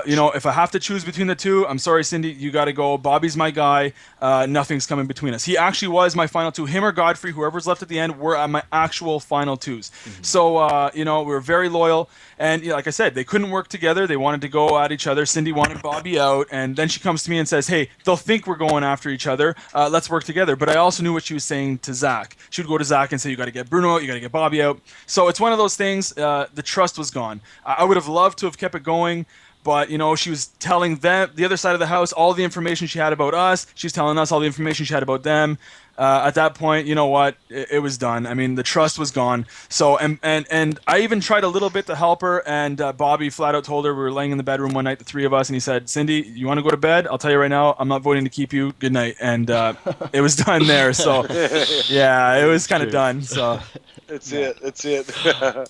You know, if I have to choose between the two, I'm sorry, Cindy, you got to go. Bobby's my guy. Nothing's coming between us. He actually was my final two. Him or Godfrey, whoever's left at the end, were my actual final twos. Mm-hmm. So, you know, we were very loyal. And, you know, like I said, they couldn't work together. They wanted to go at each other. Cindy wanted Bobby out. And then she comes to me and says, "Hey, they'll think we're going after each other. Let's work together." But I also knew what she was saying to Zach. She would go to Zach and say, "You got to get Bruno out. You got to get Bobby out." So it's one of those things. The trust was gone. I would have loved to have kept it going. But, you know, she was telling them, the other side of the house, all the information she had about us. She's telling us all the information she had about them. At that point, you know what? It was done. I mean, the trust was gone. So, and I even tried a little bit to help her, and Bobby flat out told her, we were laying in the bedroom one night, the three of us, and he said, "Cindy, you want to go to bed? I'll tell you right now, I'm not voting to keep you. Good night." And it was done there. So, yeah, it was kind of done. So. That's it.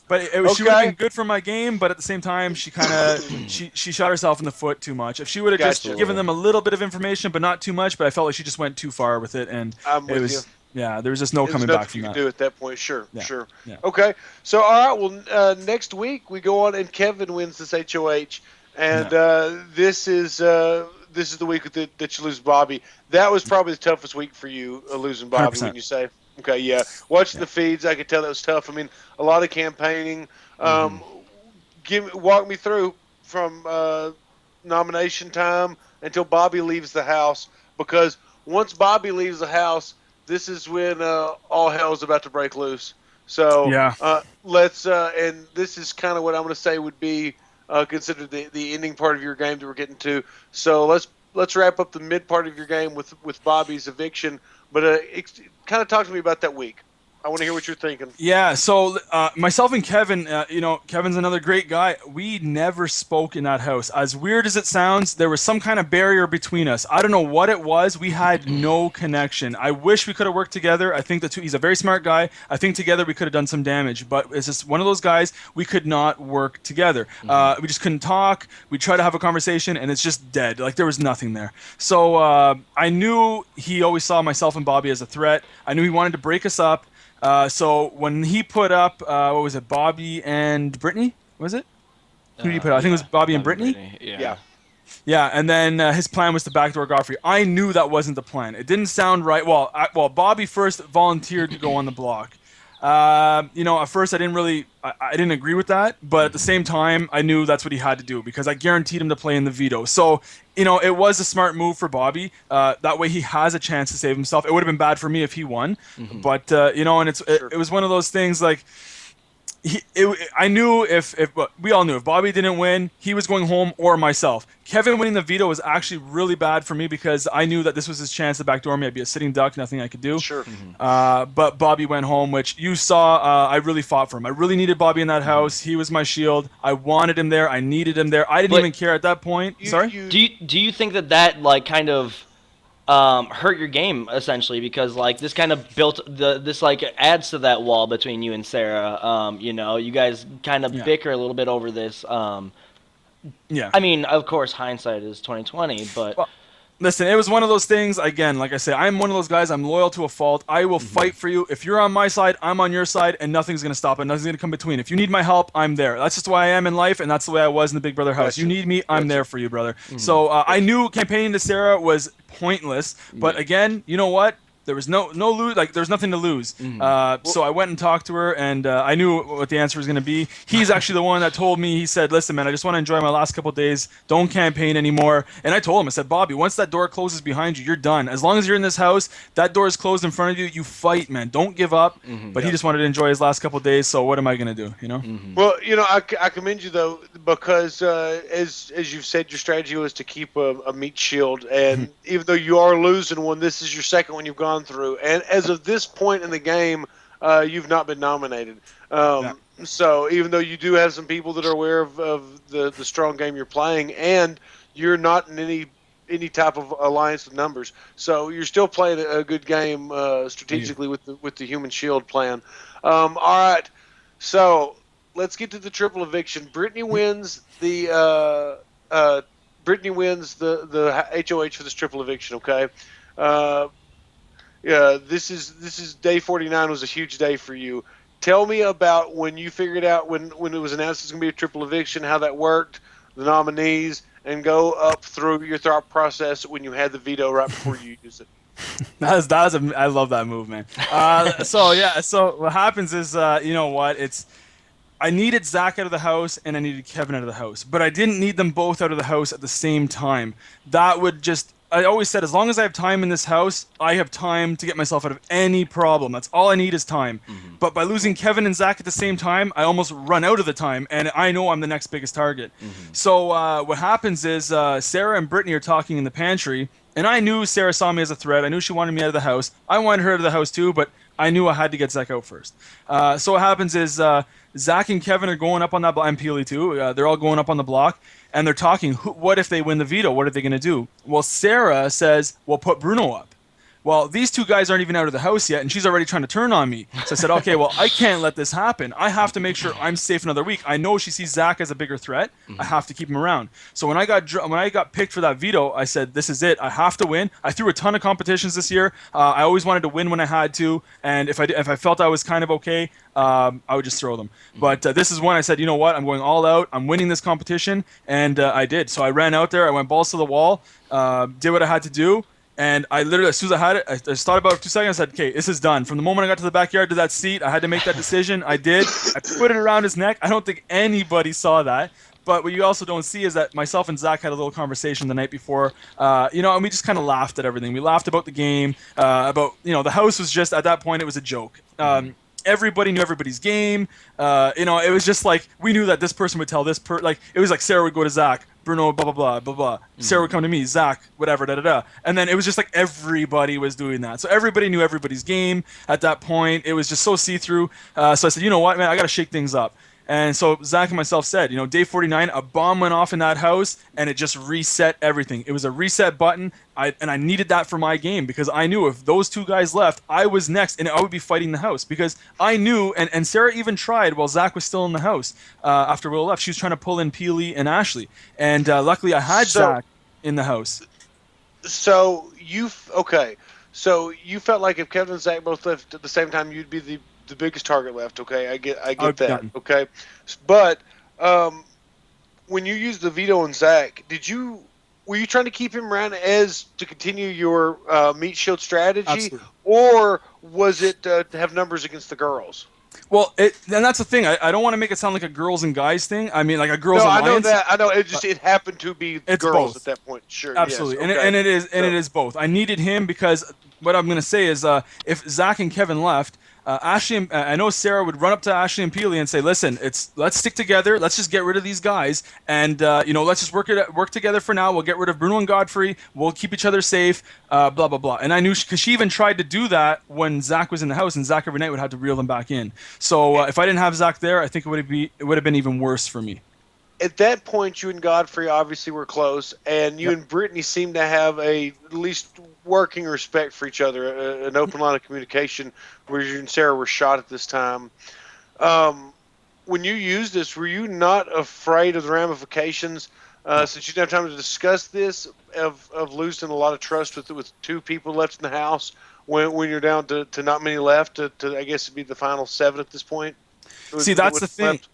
But she would have been good for my game, but at the same time, she kind of she shot herself in the foot too much. If she would have just given them a little bit of information, but not too much, but I felt like she just went too far with it, and there was just no coming back from that. You can do at that point, sure. Yeah. Okay, so all right, well, next week we go on and Kevin wins this HOH, and this is this is the week that you lose Bobby. That was probably the toughest week for you, losing Bobby. 100%. Wouldn't you say? Okay, yeah. Watching the feeds, I could tell that was tough. I mean, a lot of campaigning. Walk me through from nomination time until Bobby leaves the house, because once Bobby leaves the house, this is when all hell is about to break loose. So let's and this is kind of what I'm going to say would be considered the ending part of your game that we're getting to. So let's wrap up the mid part of your game with Bobby's eviction. But kind of talk to me about that week. I want to hear what you're thinking. Yeah, so myself and Kevin, Kevin's another great guy. We never spoke in that house. As weird as it sounds, there was some kind of barrier between us. I don't know what it was. We had no connection. I wish we could have worked together. I think he's a very smart guy. I think together we could have done some damage. But it's just one of those guys, we could not work together. We just couldn't talk. We tried to have a conversation, and it's just dead. Like, there was nothing there. So I knew he always saw myself and Bobby as a threat. I knew he wanted to break us up. So when he put up, what was it, Bobby and Brittany? Was it? Who did he put up? I think it was Bobby and Brittany. Yeah. Yeah, and then his plan was to backdoor Godfrey. I knew that wasn't the plan. It didn't sound right. Well, Bobby first volunteered to go on the block. At first I didn't agree with that, but at the same time, I knew that's what he had to do because I guaranteed him to play in the veto. So, it was a smart move for Bobby. That way he has a chance to save himself. It would have been bad for me if he won, but and it was one of those things like. I knew if we all knew if Bobby didn't win, he was going home or myself. Kevin winning the veto was actually really bad for me because I knew that this was his chance to backdoor me. I'd be a sitting duck, nothing I could do. Sure. But Bobby went home, which you saw. I really fought for him. I really needed Bobby in that house. He was my shield. I wanted him there. I needed him there. I didn't even care at that point. Sorry. Do you think that like kind of hurt your game essentially because like this kind of built this like adds to that wall between you and Sarah. You guys kind of bicker a little bit over this. I mean, of course, hindsight is 2020, but. Well, listen, it was one of those things. Again, like I say, I'm one of those guys. I'm loyal to a fault. I will fight for you. If you're on my side, I'm on your side, and nothing's going to stop it. Nothing's going to come between. If you need my help, I'm there. That's just the way I am in life, and that's the way I was in the Big Brother house. You need me, I'm there for you, brother. So I knew campaigning to Sarah was pointless, but again, you know what? There was no lose. Like there's nothing to lose. So I went and talked to her, and I knew what the answer was going to be. He's actually the one that told me. He said, "Listen, man, I just want to enjoy my last couple of days. Don't campaign anymore." And I told him, I said, "Bobby, once that door closes behind you, you're done. As long as you're in this house, that door is closed in front of you. You fight, man. Don't give up." But he just wanted to enjoy his last couple of days. So what am I going to do? Well, I commend you though because as you've said, your strategy was to keep a meat shield, and even though you are losing one, this is your second one you've gone through, and as of this point in the game, you've not been nominated. So even though you do have some people that are aware of the strong game you're playing, and you're not in any type of alliance with numbers, so you're still playing a good game strategically with the human shield plan. All right, so let's get to the triple eviction. Brittany wins the HOH for this triple eviction. Okay. Yeah, this is day 49 was a huge day for you. Tell me about when you figured out when it was announced it's going to be a triple eviction, how that worked, the nominees, and go up through your thought process when you had the veto right before you used it. I love that move, man. So what happens is, I needed Zach out of the house and I needed Kevin out of the house, but I didn't need them both out of the house at the same time. That would just. I always said, as long as I have time in this house, I have time to get myself out of any problem. That's all I need is time. But by losing Kevin and Zach at the same time, I almost run out of the time, and I know I'm the next biggest target. So what happens is Sarah and Brittany are talking in the pantry, and I knew Sarah saw me as a threat. I knew she wanted me out of the house. I wanted her out of the house too, but I knew I had to get Zach out first. So what happens is Zach and Kevin are going up on that block, and Peely too. They're all going up on the block. And they're talking, what if they win the veto? What are they going to do? Well, Sarah says, well, put Bruno up. well, these two guys aren't even out of the house yet, and she's already trying to turn on me. So I said, okay, well, I can't let this happen. I have to make sure I'm safe another week. I know she sees Zach as a bigger threat. I have to keep him around. So when I got picked for that veto, I said, this is it. I have to win. I threw a ton of competitions this year. I always wanted to win when I had to, and if I felt I was kind of okay, I would just throw them. But this is when I said, you know what? I'm going all out. I'm winning this competition, and I did. So I ran out there. I went balls to the wall, did what I had to do. And I literally, as soon as I had it, I just thought about it for 2 seconds. I said, okay, this is done. From the moment I got to the backyard to that seat, I had to make that decision. I did. I put it around his neck. I don't think anybody saw that. But what you also don't see is that myself and Zach had a little conversation the night before, and we just kind of laughed at everything. We laughed about the game, the house was just, at that point, it was a joke. Everybody knew everybody's game. It was just like, we knew that this person would tell this it was like Sarah would go to Zach, Bruno, blah, blah, blah, blah, blah. Sarah would come to me, Zach, whatever, da-da-da. And then it was just like everybody was doing that. So everybody knew everybody's game at that point. It was just so see-through. So I said, you know what, man, I got to shake things up. And so Zach and myself said, day 49, a bomb went off in that house, and it just reset everything. It was a reset button, and I needed that for my game because I knew if those two guys left, I was next, and I would be fighting the house because I knew, and Sarah even tried while Zach was still in the house after Will left. She was trying to pull in Peely and Ashley, and luckily I had Zach in the house. So you felt like if Kevin and Zach both left at the same time, you'd be the biggest target left. Okay, I get that. Done. Okay, but when you used the veto on Zach, were you trying to keep him around as to continue your meat shield strategy? Absolutely. Or was it to have numbers against the girls? Well, and that's the thing. I don't want to make it sound like a girls and guys thing. I mean, like a girls alliance. I know that. I know. It happened to be girls both. At that point. Sure. Absolutely. Yes, okay. And it is both. I needed him because what I'm going to say is if Zach and Kevin left, Ashley and I know Sarah would run up to Ashley and Peely and say, listen, let's stick together. Let's just get rid of these guys. And, let's just work together for now. We'll get rid of Bruno and Godfrey. We'll keep each other safe, blah, blah, blah. And I knew because she even tried to do that when Zach was in the house, and Zach every night would have to reel them back in. So if I didn't have Zach there, I think it would have been even worse for me. At that point, you and Godfrey obviously were close, and you and Brittany seemed to have at least working respect for each other, an open line of communication, where you and Sarah were shot at this time. When you used this, were you not afraid of the ramifications, since you didn't have time to discuss this, of losing a lot of trust with two people left in the house when you're down to not many left, to I guess it'd be the final 7 at this point? See, that's the thing. Left?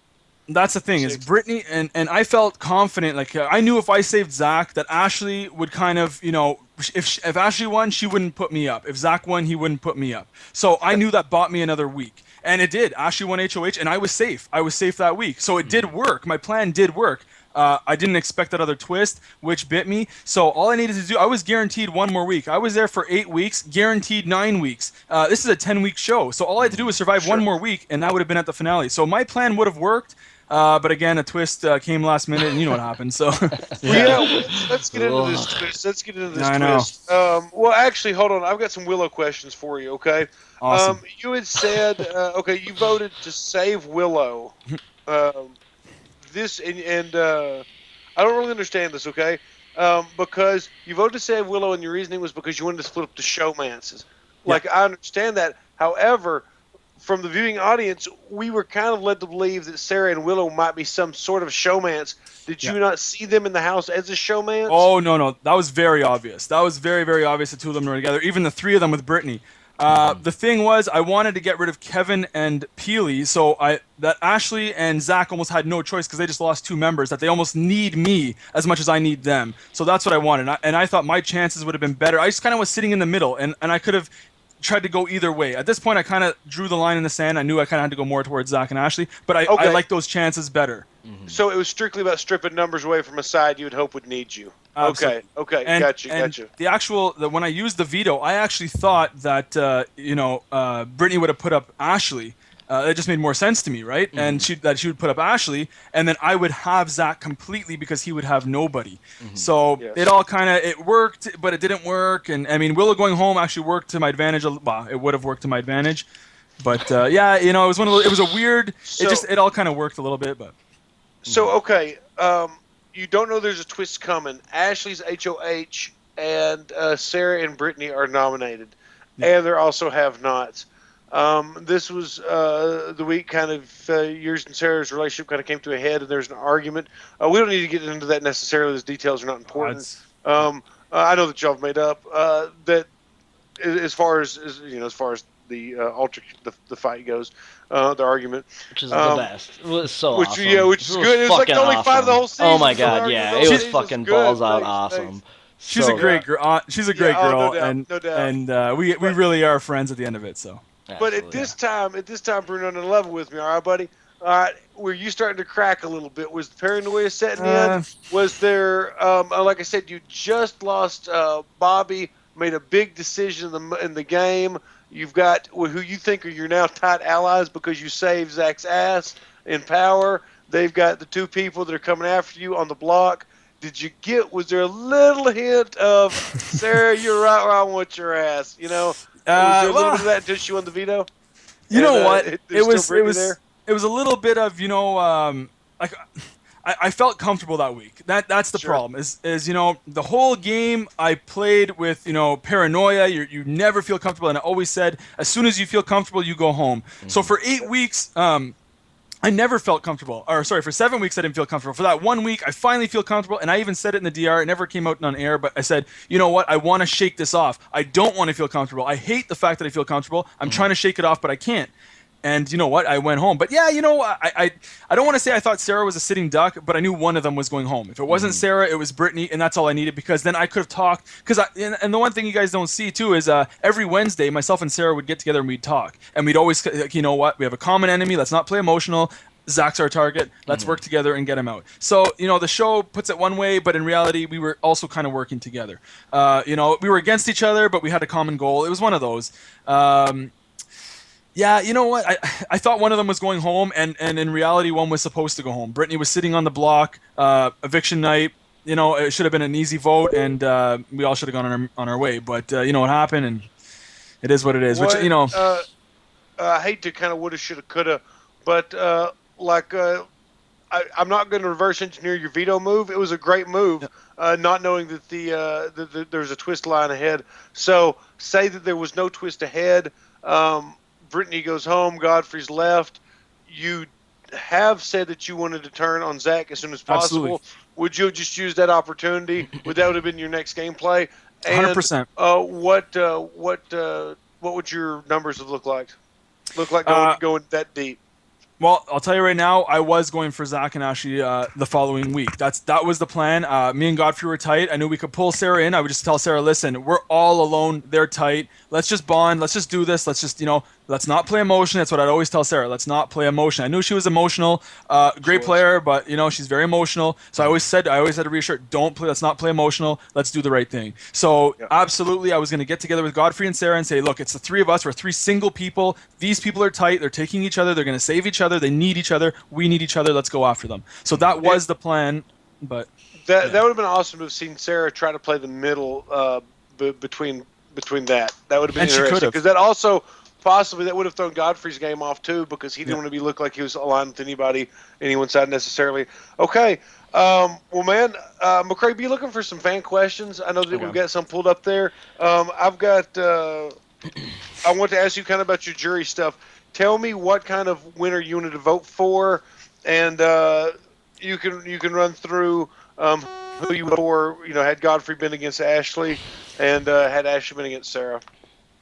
That's the thing, is Brittany, and I felt confident, like I knew if I saved Zach that Ashley would kind of, if Ashley won, she wouldn't put me up. If Zach won, he wouldn't put me up. So I knew that bought me another week. And it did. Ashley won HOH, and I was safe. I was safe that week. So it did work. My plan did work. I didn't expect that other twist, which bit me. So all I needed to do, I was guaranteed 1 more week. I was there for 8 weeks, guaranteed 9 weeks. This is a 10-week show. So all I had to do was survive 1 more week, and that would have been at the finale. So my plan would have worked. But again, a twist came last minute, and you know what happened. So let's get into this twist. I know. Well, actually, hold on. I've got some Willow questions for you. Okay. Awesome. You had said, you voted to save Willow. This and I don't really understand this. Okay. Because you voted to save Willow, and your reasoning was because you wanted to split up the showmances. Like, I understand that. However, from the viewing audience, we were kind of led to believe that Sarah and Willow might be some sort of showmance. Did you not see them in the house as a showmance? Oh, no. That was very obvious. That was very, very obvious the two of them were together, even the 3 of them with Brittany. The thing was, I wanted to get rid of Kevin and Peely, so that Ashley and Zach almost had no choice because they just lost 2 members, that they almost need me as much as I need them. So that's what I wanted. And I thought my chances would have been better. I just kind of was sitting in the middle, and I could have tried to go either way. At this point, I kind of drew the line in the sand. I knew I kind of had to go more towards Zach and Ashley, but I like those chances better. So it was strictly about stripping numbers away from a side you would hope would need you. Absolutely. Okay, and, gotcha. When I used the veto, I actually thought that Brittany would have put up Ashley. It just made more sense to me, right? Mm-hmm. And she would put up Ashley, and then I would have Zach completely because he would have nobody. Mm-hmm. So it all it worked, but it didn't work. And I mean, Willow going home actually worked to my advantage. Well, it would have worked to my advantage, but it was one of those. It was a weird. It all kind of worked a little bit, but. So you don't know there's a twist coming. Ashley's HOH and Sarah and Brittany are nominated, and they're also have-nots. This was the week kind of yours and Sarah's relationship kind of came to a head, and there's an argument. We don't need to get into that necessarily. Those details are not important. I know that y'all have made up that as far as the fight goes, the argument, which is the best. It was so awesome. Yeah, which is good. It was like the only fight of the whole season. Oh my god, yeah, it was fucking balls out awesome. Thanks. She's a great girl. She's a great girl, no doubt. and we really are friends at the end of it. So. But at this time, Bruno, on the level with me, all right, buddy? All right, were you starting to crack a little bit? Was the paranoia setting in? Was there, like I said, you just lost Bobby, made a big decision in the game. You've got who you think are your now tight allies because you saved Zach's ass in power. They've got the two people that are coming after you on the block. Was there a little hint of, Sarah, you're right where I want your ass, Was there a little bit of that until she won the veto? You know what? It was a little bit of, like I felt comfortable that week. That's the problem is the whole game I played with, paranoia. You never feel comfortable. And I always said, as soon as you feel comfortable, you go home. Mm-hmm. So for 8 weeks, I never felt comfortable. For 7 weeks, I didn't feel comfortable. For that 1 week, I finally feel comfortable. And I even said it in the DR. It never came out on air, but I said, you know what? I want to shake this off. I don't want to feel comfortable. I hate the fact that I feel comfortable. I'm trying to shake it off, but I can't. And you know what? I went home. But yeah, I don't want to say I thought Sarah was a sitting duck, but I knew one of them was going home. If it wasn't Sarah, it was Brittany, and that's all I needed because then I could have talked. And the one thing you guys don't see too is every Wednesday, myself and Sarah would get together and we'd talk. And we'd always, you know what? We have a common enemy. Let's not play emotional. Zach's our target. Let's work together and get him out. So, the show puts it one way, but in reality, we were also kind of working together. We were against each other, but we had a common goal. It was one of those. Yeah, you know what? I thought one of them was going home, and in reality, one was supposed to go home. Brittany was sitting on the block, eviction night. It should have been an easy vote, and we all should have gone on our way. But, what happened, and it is what it is. I hate to kind of woulda, shoulda, coulda, but I'm not going to reverse engineer your veto move. It was a great move, not knowing that there was a twist line ahead. So say that there was no twist ahead. Brittany goes home. Godfrey's left. You have said that you wanted to turn on Zach as soon as possible. Absolutely. Would you just use that opportunity? Would that have been your next gameplay? 100%. What would your numbers have looked like? Going that deep? Well, I'll tell you right now, I was going for Zach and Ashley the following week. That was the plan. Me and Godfrey were tight. I knew we could pull Sarah in. I would just tell Sarah, listen, we're all alone. They're tight. Let's just bond. Let's just do this. Let's just, let's not play emotion. That's what I'd always tell Sarah. Let's not play emotion. I knew she was emotional. Great player, but, she's very emotional. So I always had to reassure, let's not play emotional. Let's do the right thing. So absolutely, I was going to get together with Godfrey and Sarah and say, look, it's the three of us. We're three single people. These people are tight. They're taking each other. They're going to save each other. They need each other. We need each other. Let's go after them. So that was the plan. But that would have been awesome to have seen Sarah try to play the middle between that. That would have been interesting because that also possibly that would have thrown Godfrey's game off too because he didn't want to look like he was aligned with anyone's side necessarily. Okay. Well, man, McCrae, be looking for some fan questions. I know that we've got some pulled up there. I've got. I want to ask you kind of about your jury stuff. Tell me what kind of winner you wanted to vote for, and you can run through who you voted for. Had Godfrey been against Ashley, and had Ashley been against Sarah.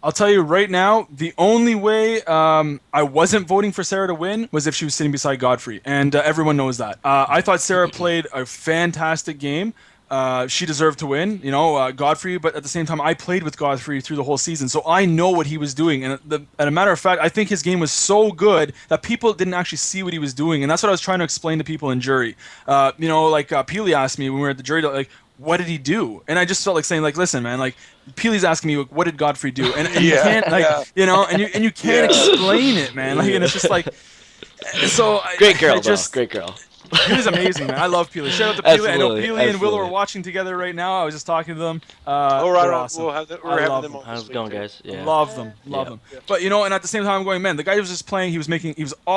I'll tell you right now, the only way I wasn't voting for Sarah to win was if she was sitting beside Godfrey, and everyone knows that. I thought Sarah played a fantastic game. She deserved to win, Godfrey, but at the same time, I played with Godfrey through the whole season, so I know what he was doing. And as a matter of fact, I think his game was so good that people didn't actually see what he was doing, and that's what I was trying to explain to people in jury. Peely asked me when we were at the jury, like, what did he do? And I just felt like saying, like, listen, man, like, Peely's asking me, what did Godfrey do? And you can't, and you can't explain it, man. Like, and it's just like, so great girl. Peely's amazing, man. I love Peely. Shout out to Peely. I know Absolutely, Peely and Will are absolutely. watching together right now. I was just talking to them. Oh, right, They're right. awesome. We're having them on How's this it going, week, too. guys? Yeah. Love them, love them. But and at the same time, I'm going, man. The guy was just playing.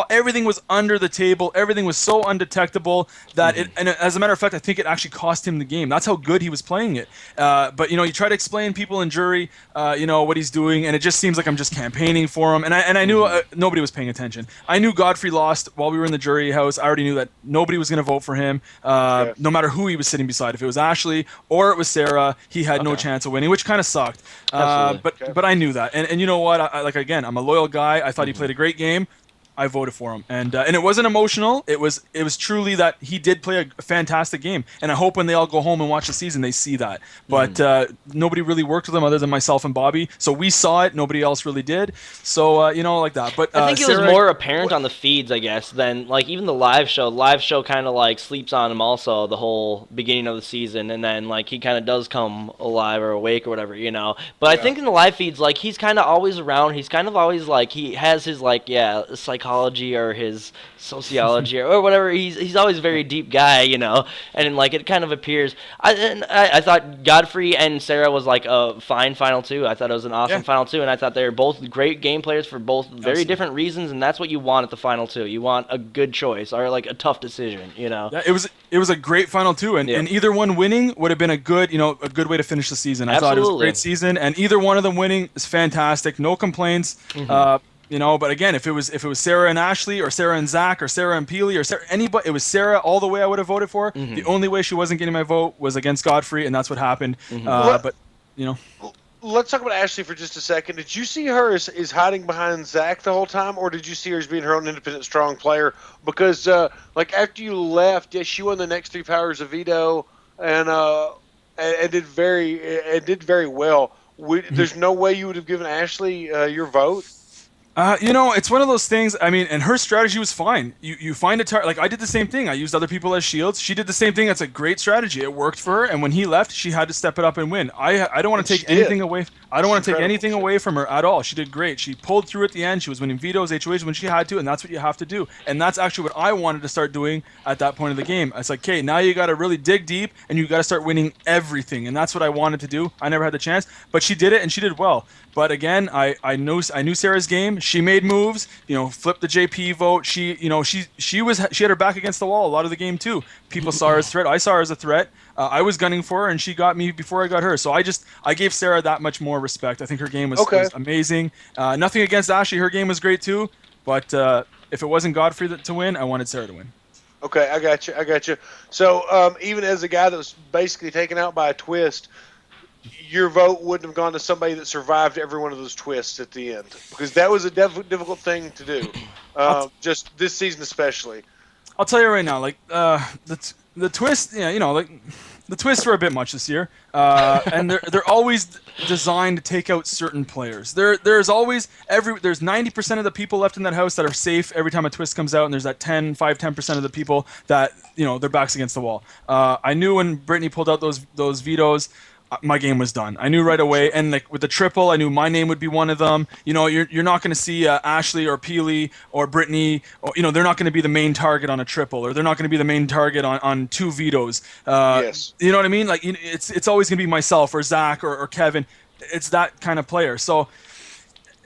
Everything was under the table. Everything was so undetectable that and as a matter of fact, I think it actually cost him the game. That's how good he was playing it. But you try to explain people in jury, what he's doing, and it just seems like I'm just campaigning for him. And I knew nobody was paying attention. I knew Godfrey lost while we were in the jury house. I already knew that nobody was going to vote for him, no matter who he was sitting beside. If it was Ashley or it was Sarah, he had no chance of winning, which kind of sucked. But I knew that. And you know what? Again, I'm a loyal guy. I thought he played a great game. I voted for him, and it wasn't emotional. It was truly that he did play a fantastic game, and I hope when they all go home and watch the season, they see that. But nobody really worked with him other than myself and Bobby, so we saw it. Nobody else really did. So like that. But I think it Sarah, was more apparent on the feeds, I guess, than like even the live show. Live show kind of like sleeps on him also the whole beginning of the season, and then like he kind of does come alive or awake or whatever, But I think in the live feeds, like he's kind of always around. He's kind of always like he has his psychology or his sociology or whatever. He's always a very deep guy, and like it kind of appears. I thought Godfrey and Sarah was like a fine final two. I thought it was an awesome final two, and I thought they were both great game players for both very different reasons, and that's what you want at the final two. You want a good choice or like a tough decision, Yeah, it was a great final two, and either one winning would have been a good way to finish the season. I thought it was a great season, and either one of them winning is fantastic. No complaints. But again, if it was Sarah and Ashley, or Sarah and Zach, or Sarah and Peely, or Sarah, anybody, it was Sarah all the way I would have voted for. The only way she wasn't getting my vote was against Godfrey, and that's what happened. Let's talk about Ashley for just a second. Did you see her as hiding behind Zach the whole time, or did you see her as being her own independent, strong player? Because after you left, she won the next 3 powers of veto, and did very well. There's no way you would have given Ashley your vote. It's one of those things. I mean, and her strategy was fine. You find a target. Like I did the same thing. I used other people as shields. She did the same thing. That's a great strategy. It worked for her. And when he left, she had to step it up and win. I don't want to take anything away. I don't want to take anything away from her at all. She did great. She pulled through at the end. She was winning vetoes, HOAs when she had to, and that's what you have to do. And that's actually what I wanted to start doing at that point of the game. It's like, okay, now you got to really dig deep and you got to start winning everything. And that's what I wanted to do. I never had the chance, but she did it and she did well. But again, I knew Sarah's game. She made moves. Flipped the JP vote. She had her back against the wall a lot of the game too. People saw her as a threat. I saw her as a threat. I was gunning for her, and she got me before I got her. So I gave Sarah that much more respect. I think her game was amazing. Nothing against Ashley. Her game was great too. But if it wasn't Godfrey to win, I wanted Sarah to win. Okay, I got you. So even as a guy that was basically taken out by a twist, your vote wouldn't have gone to somebody that survived every one of those twists at the end, because that was a difficult thing to do, just this season especially. I'll tell you right now, like the twist, the twists were a bit much this year, and they're always designed to take out certain players. There's always there's 90% of the people left in that house that are safe every time a twist comes out, and there's that 10% of the people that their backs against the wall. I knew when Brittany pulled out those vetoes, my game was done. I knew right away, and like with the triple, I knew my name would be one of them. You're not going to see Ashley or Peely or Brittany, or they're not going to be the main target on a triple, or they're not going to be the main target on 2 vetoes. Yes. You know what I mean? Like it's always going to be myself or Zach or Kevin. It's that kind of player. So.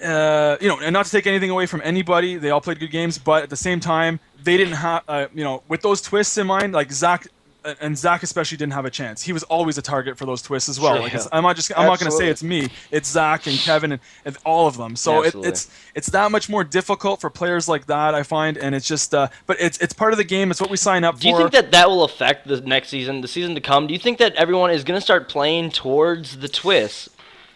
And not to take anything away from anybody, they all played good games, but at the same time, they didn't have, with those twists in mind, like Zach. And Zach especially didn't have a chance. He was always a target for those twists as well. Sure, like I'm not going to say it's me. It's Zach and Kevin and all of them. So it's that much more difficult for players like that, I find. And it's just, but it's part of the game. It's what we sign up for. Do you think that will affect the next season, the season to come? Do you think that everyone is going to start playing towards the twists?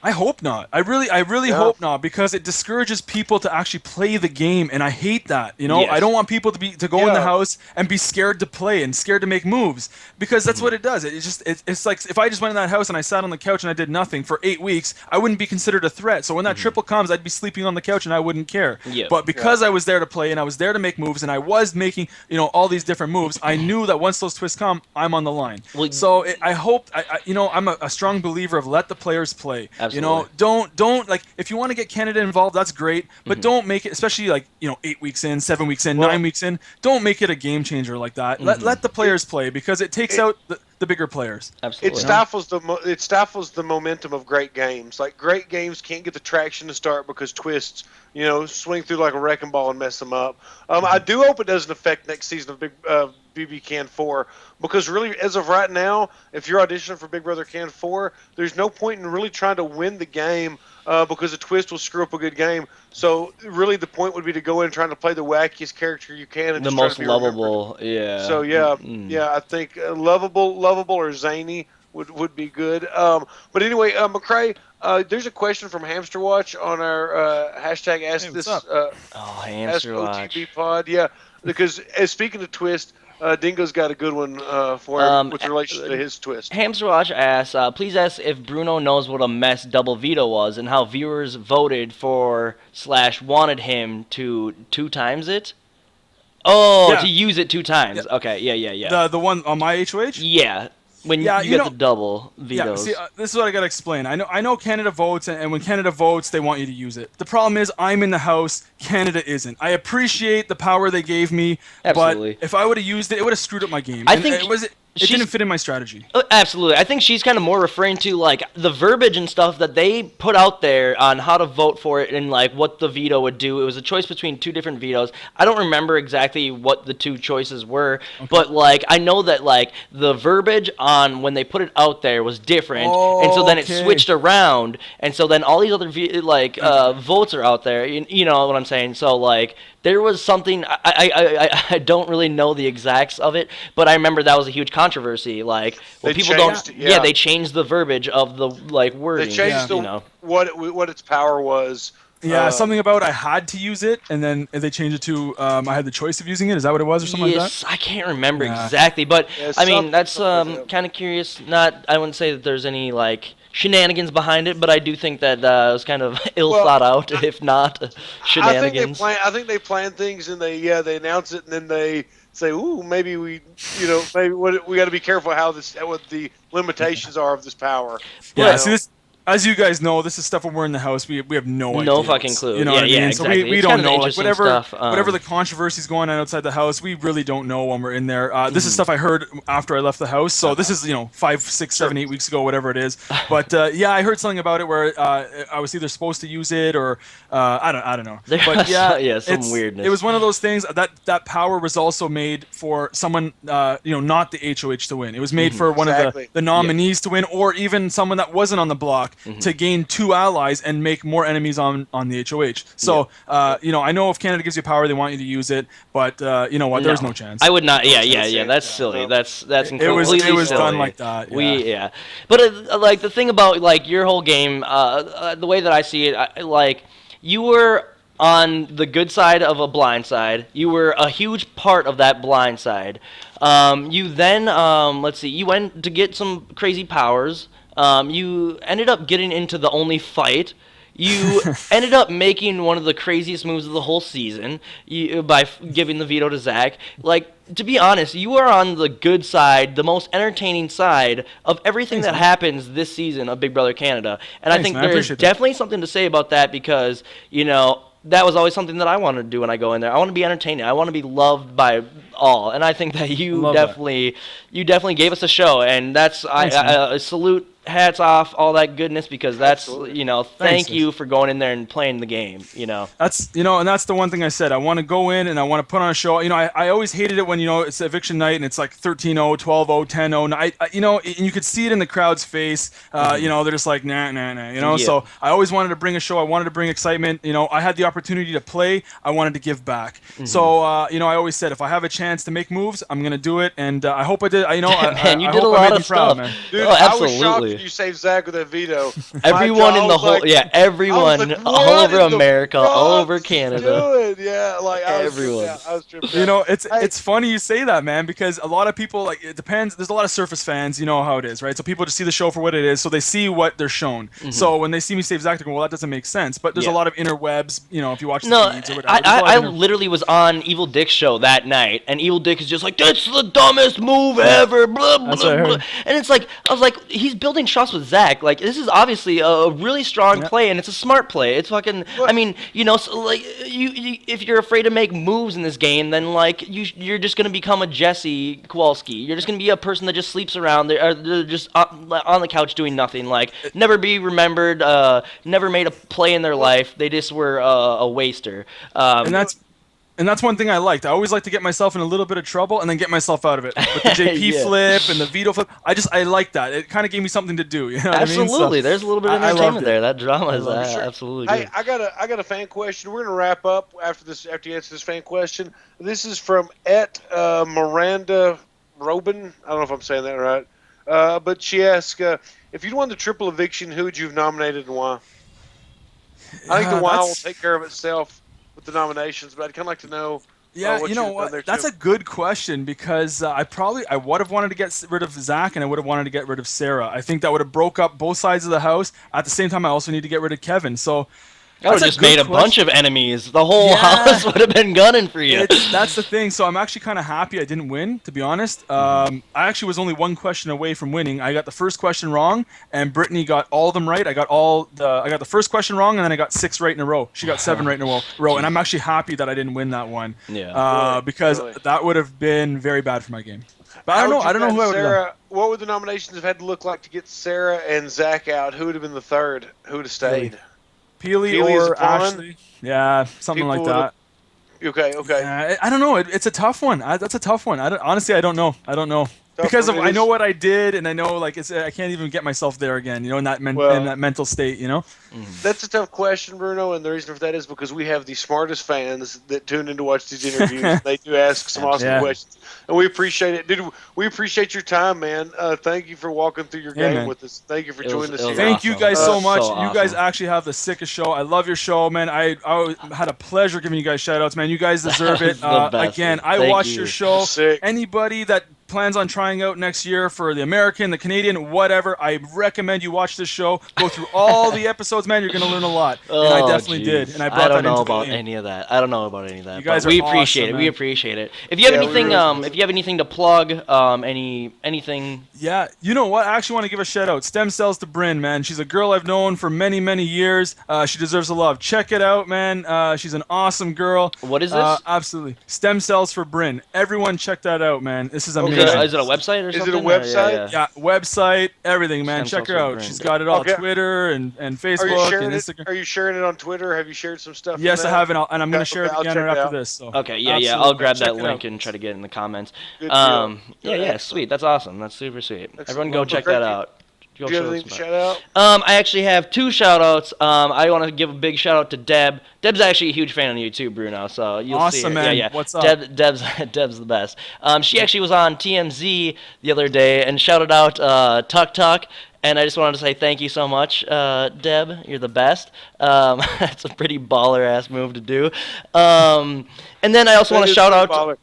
I hope not. I really hope not, because it discourages people to actually play the game, and I hate that. Yes. I don't want people to go in the house and be scared to play and scared to make moves, because that's what it does. It's like if I just went in that house and I sat on the couch and I did nothing for 8 weeks, I wouldn't be considered a threat. So when that triple comes, I'd be sleeping on the couch and I wouldn't care. Yep. But because I was there to play and I was there to make moves and I was making all these different moves, I knew that once those twists come, I'm on the line. Well, so I hope I'm a strong believer of let the players play. Absolutely. Absolutely. Don't like if you want to get Canada involved, that's great, but don't make it, especially like 8 weeks in, 7 weeks in, 9 weeks in. Don't make it a game changer like that. Let the players play because it takes out the bigger players. Absolutely. It stifles the momentum of great games. Like great games can't get the traction to start because twists, swing through like a wrecking ball and mess them up. I do hope it doesn't affect next season of Big BB Can 4 because really, as of right now, if you're auditioning for Big Brother Can 4, there's no point in really trying to win the game because a twist will screw up a good game. So really, the point would be to go in trying to play the wackiest character you can and the just most try to be lovable. remembered. Yeah. So I think lovable or zany would be good. But anyway, McCrae, there's a question from Hamster Watch on our hashtag Ask This. Hamster Watch. OTB Pod. Yeah, because speaking of twist, Dingo's got a good one for him with relation to his twist. Hamster Watch asks, please ask if Bruno knows what a mess double veto was and how viewers voted for / wanted him to 2 times it. Oh, to use it 2 times. Yeah. Okay, yeah. The one on my HOH? Yeah. When you get the double vetoes. Yeah, see, this is what I gotta explain. I know Canada votes, and when Canada votes, they want you to use it. The problem is, I'm in the house. Canada isn't. I appreciate the power they gave me, Absolutely. But if I would have used it, it would have screwed up my game. I think it didn't fit in my strategy. Absolutely. I think she's kind of more referring to like the verbiage and stuff that they put out there on how to vote for it and like what the veto would do. It was a choice between 2 different vetoes. I don't remember exactly what the 2 choices were, but like I know that like the verbiage on when they put it out there was different, and so then it switched around, and so then all these other votes are out there. You know what I'm saying? So like there was something I don't really know the exacts of it, but I remember that was a huge controversy. Like, well, people don't. Yeah, they changed the verbiage of the like wording. They changed what its power was. Yeah, something about I had to use it, and then they changed it to I had the choice of using it. Is that what it was, or something like that? Yes, I can't remember exactly, but I mean that's kind of curious. I wouldn't say that there's any like shenanigans behind it, but I do think that it was kind of ill thought out, if not shenanigans. I think they plan things and they announce it and then they say, "Ooh, maybe we got to be careful what the limitations are of this power." Yeah, see this. As you guys know, this is stuff when we're in the house. We have no idea. No fucking clue. You know what I mean? Exactly. So we don't know. Like whatever the controversies going on outside the house, we really don't know when we're in there. This is stuff I heard after I left the house. So this is 5, 6, 7, 8 weeks ago, whatever it is. But I heard something about it where I was either supposed to use it or I don't know. But some weirdness. It was one of those things that power was also made for someone not the HOH to win. It was made for one of the nominees to win, or even someone that wasn't on the block. To gain 2 allies and make more enemies on the HOH. So, I know if Canada gives you power, they want you to use it, but you know what? There's no chance. I would not. Yeah. That's silly. That's completely It was silly. done like that. Yeah. But like the thing about like your whole game, the way that I see it, you were on the good side of a blind side. You were a huge part of that blind side. You then, you went to get some crazy powers. You ended up getting into the only fight. You ended up making one of the craziest moves of the whole season by giving the veto to Zach. Like, to be honest, you are on the good side, the most entertaining side of everything that happens this season of Big Brother Canada. And I think there's definitely something to say about that because, that was always something that I wanted to do when I go in there. I want to be entertaining. I want to be loved by all. And I think that you definitely gave us a show. And that's, I salute, hats off, all that goodness, because that's, thank you for going in there and playing the game, That's, and that's the one thing I said. I want to go in and I want to put on a show. I always hated it when, it's eviction night and it's like 13-0, 12-0, 10-0. And you could see it in the crowd's face. They're just like, nah. So I always wanted to bring a show. I wanted to bring excitement. I had the opportunity to play. I wanted to give back. So, I always said, if I have a chance to make moves, I'm going to do it. And I hope I did. Man, you did a lot of stuff. Man. Dude, absolutely. You saved Zach with that veto. Everyone in the whole, everyone all over America, all over Canada. Everyone. I was tripping. It's funny you say that, man, because a lot of people, it depends. There's a lot of Surface fans, you know how it is, right? So people just see the show for what it is, so they see what they're shown. So when they see me save Zach, they go, well, that doesn't make sense. But there's a lot of interwebs, if you watch the feeds or whatever. I literally was on Evil Dick's show that night, and Evil Dick is just like, that's the dumbest move ever, blah, blah, blah. And it's like, I was like, he's building taking shots with Zach. Like, this is obviously a really strong play, and it's a smart play. It's fucking. I mean, so, like, you if you're afraid to make moves in this game, then like you're just gonna become a Jesse Kowalski. You're just gonna be a person that just sleeps around. They're just on the couch doing nothing. Like, never be remembered. Never made a play in their life. They just were a waster. And that's one thing I liked. I always like to get myself in a little bit of trouble and then get myself out of it. With the JP flip and the veto flip, I like that. It kind of gave me something to do. You know what absolutely. I mean? So, there's a little bit of entertainment there. That drama is absolutely good. Hey, I got a fan question. We're gonna wrap up after you answer this fan question. This is from Miranda Robin. I don't know if I'm saying that right. But she asked, if you'd won the triple eviction, who would you have nominated and why? I think the why will take care of itself with the nominations, but I'd kind of like to know. Yeah, you know what? That's a good question because I would have wanted to get rid of Zach and I would have wanted to get rid of Sarah. I think that would have broke up both sides of the house. At the same time, I also need to get rid of Kevin. So I would have just made a bunch of enemies. The whole house would have been gunning for you. That's the thing. So I'm actually kind of happy I didn't win, to be honest. I actually was only one question away from winning. I got the first question wrong, and Brittany got all of them right. I got the first question wrong, and then I got 6 right in a row. She got 7 right in a row, and I'm actually happy that I didn't win that one. Yeah. Because that would have been very bad for my game. But I don't know who I would have done. What would the nominations have had to look like to get Sarah and Zach out? Who would have been the third? Who would have stayed? Peely or Ashley. Yeah, something like that. Okay. Yeah, I don't know. It's a tough one. That's a tough one. Honestly, I don't know. Because I know what I did, and I know I can't even get myself there again. You know, in that mental state. You know. That's a tough question, Bruno, and the reason for that is because we have the smartest fans that tune in to watch these interviews. They do ask some awesome questions, and we appreciate it, dude. We appreciate your time, man. Thank you for walking through your game with us. Thank you for joining us. Thank you guys so much. You guys actually have the sickest show. I love your show, man. I had a pleasure giving you guys shout outs, man. You guys deserve it. Again, I watched your show. Sick. Anybody that plans on trying out next year for the American, the Canadian, whatever, I recommend you watch this show. Go through all the episodes, man. You're going to learn a lot. And I definitely did. And I brought that into the game. I don't know about any of that. You guys we appreciate it. We appreciate it. If you have anything, if you have anything to plug, anything. Yeah, you know what? I actually want to give a shout out. Stem Cells to Bryn, man. She's a girl I've known for many, many years. She deserves the love. Check it out, man. She's an awesome girl. What is this? Absolutely. Stem Cells for Bryn. Everyone check that out, man. This is amazing. Is it a website or something? Is it a website? Yeah, website, everything, man. Check her out. She's got it all Twitter and Facebook and Instagram. Are you sharing it on Twitter? Have you shared some stuff? Yes, I have, and I'm going to share it again right after this. So. Okay, yeah. I'll grab that link and try to get it in the comments. Yeah, sweet. That's awesome. That's super sweet. Everyone go check that out. Do you have anything to shout out? I actually have 2 shout-outs. I want to give a big shout-out to Deb. Deb's actually a huge fan of you too, Bruno, so you'll see her. Man. Yeah. What's up? Deb's the best. She actually was on TMZ the other day and shouted out Tuck Tuck. And I just wanted to say thank you so much, Deb. You're the best. That's a pretty baller-ass move to do. And then I also want to shout out.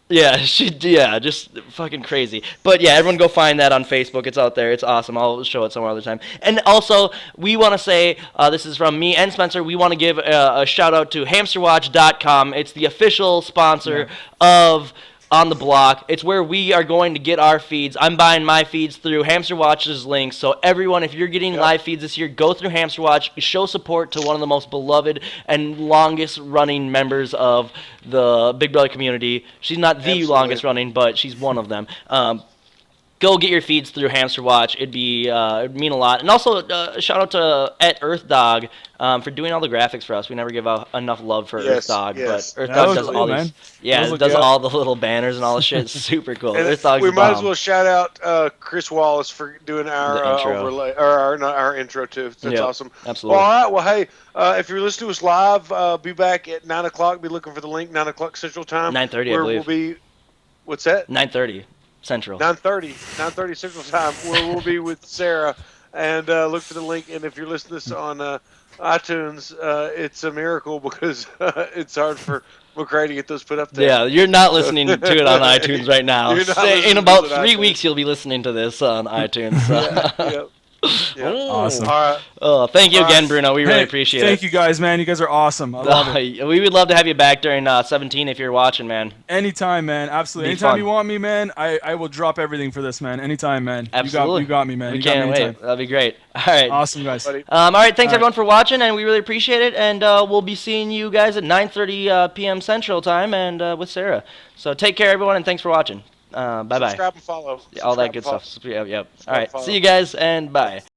Just fucking crazy. But yeah, everyone go find that on Facebook. It's out there. It's awesome. I'll show it some other time. And also, we want to say, this is from me and Spencer, we want to give a shout out to HamsterWatch.com. It's the official sponsor of On the Block. It's where we are going to get our feeds. I'm buying my feeds through Hamster Watch's links. So everyone, if you're getting live feeds this year, go through Hamster Watch. Show support to one of the most beloved and longest running members of the Big Brother community. She's not the longest running, but she's one of them. Go get your feeds through Hamster Watch. It'd mean a lot. And also, shout out to @EarthDog for doing all the graphics for us. We never give enough love for EarthDog, but EarthDog does all these. Yeah, it does all the little banners and all the shit. It's super cool. We might as well shout out Chris Wallace for doing our overlay or our intro too. That's awesome. Absolutely. Well, all right. Well, hey, if you're listening to us live, be back at 9 o'clock. Be looking for the link. 9 o'clock Central Time. 9:30, I believe. We'll be. What's that? 9:30. Central. 9:30 Central Time, where we'll be with Sarah, and look for the link. And if you're listening to this on iTunes, it's a miracle because it's hard for McCrae to get those put up there. Yeah, you're not listening to it on iTunes right now. In about 3 weeks, you'll be listening to this on iTunes. So. Yep. Yeah. Awesome. All right. Thank you All again, right. Bruno. We really appreciate it. Thank you guys, man. You guys are awesome. I love it. We would love to have you back during 17 if you're watching, man. Anytime, man. Absolutely. Be Anytime fun. you want me, man, I will drop everything for this, man. Anytime, man. Absolutely. You got me, man. We You got can't me wait. anytime. That'll be great. All right. Awesome, guys. Buddy. All right. Thanks All right. everyone for watching, and we really appreciate it. And we'll be seeing you guys at 9:30 p.m. Central Time, and with Sarah. So take care, everyone, and thanks for watching. Bye bye. Subscribe and follow. All that Subscribe good and follow. stuff. Yep. All Subscribe and right. follow. See you guys, and bye.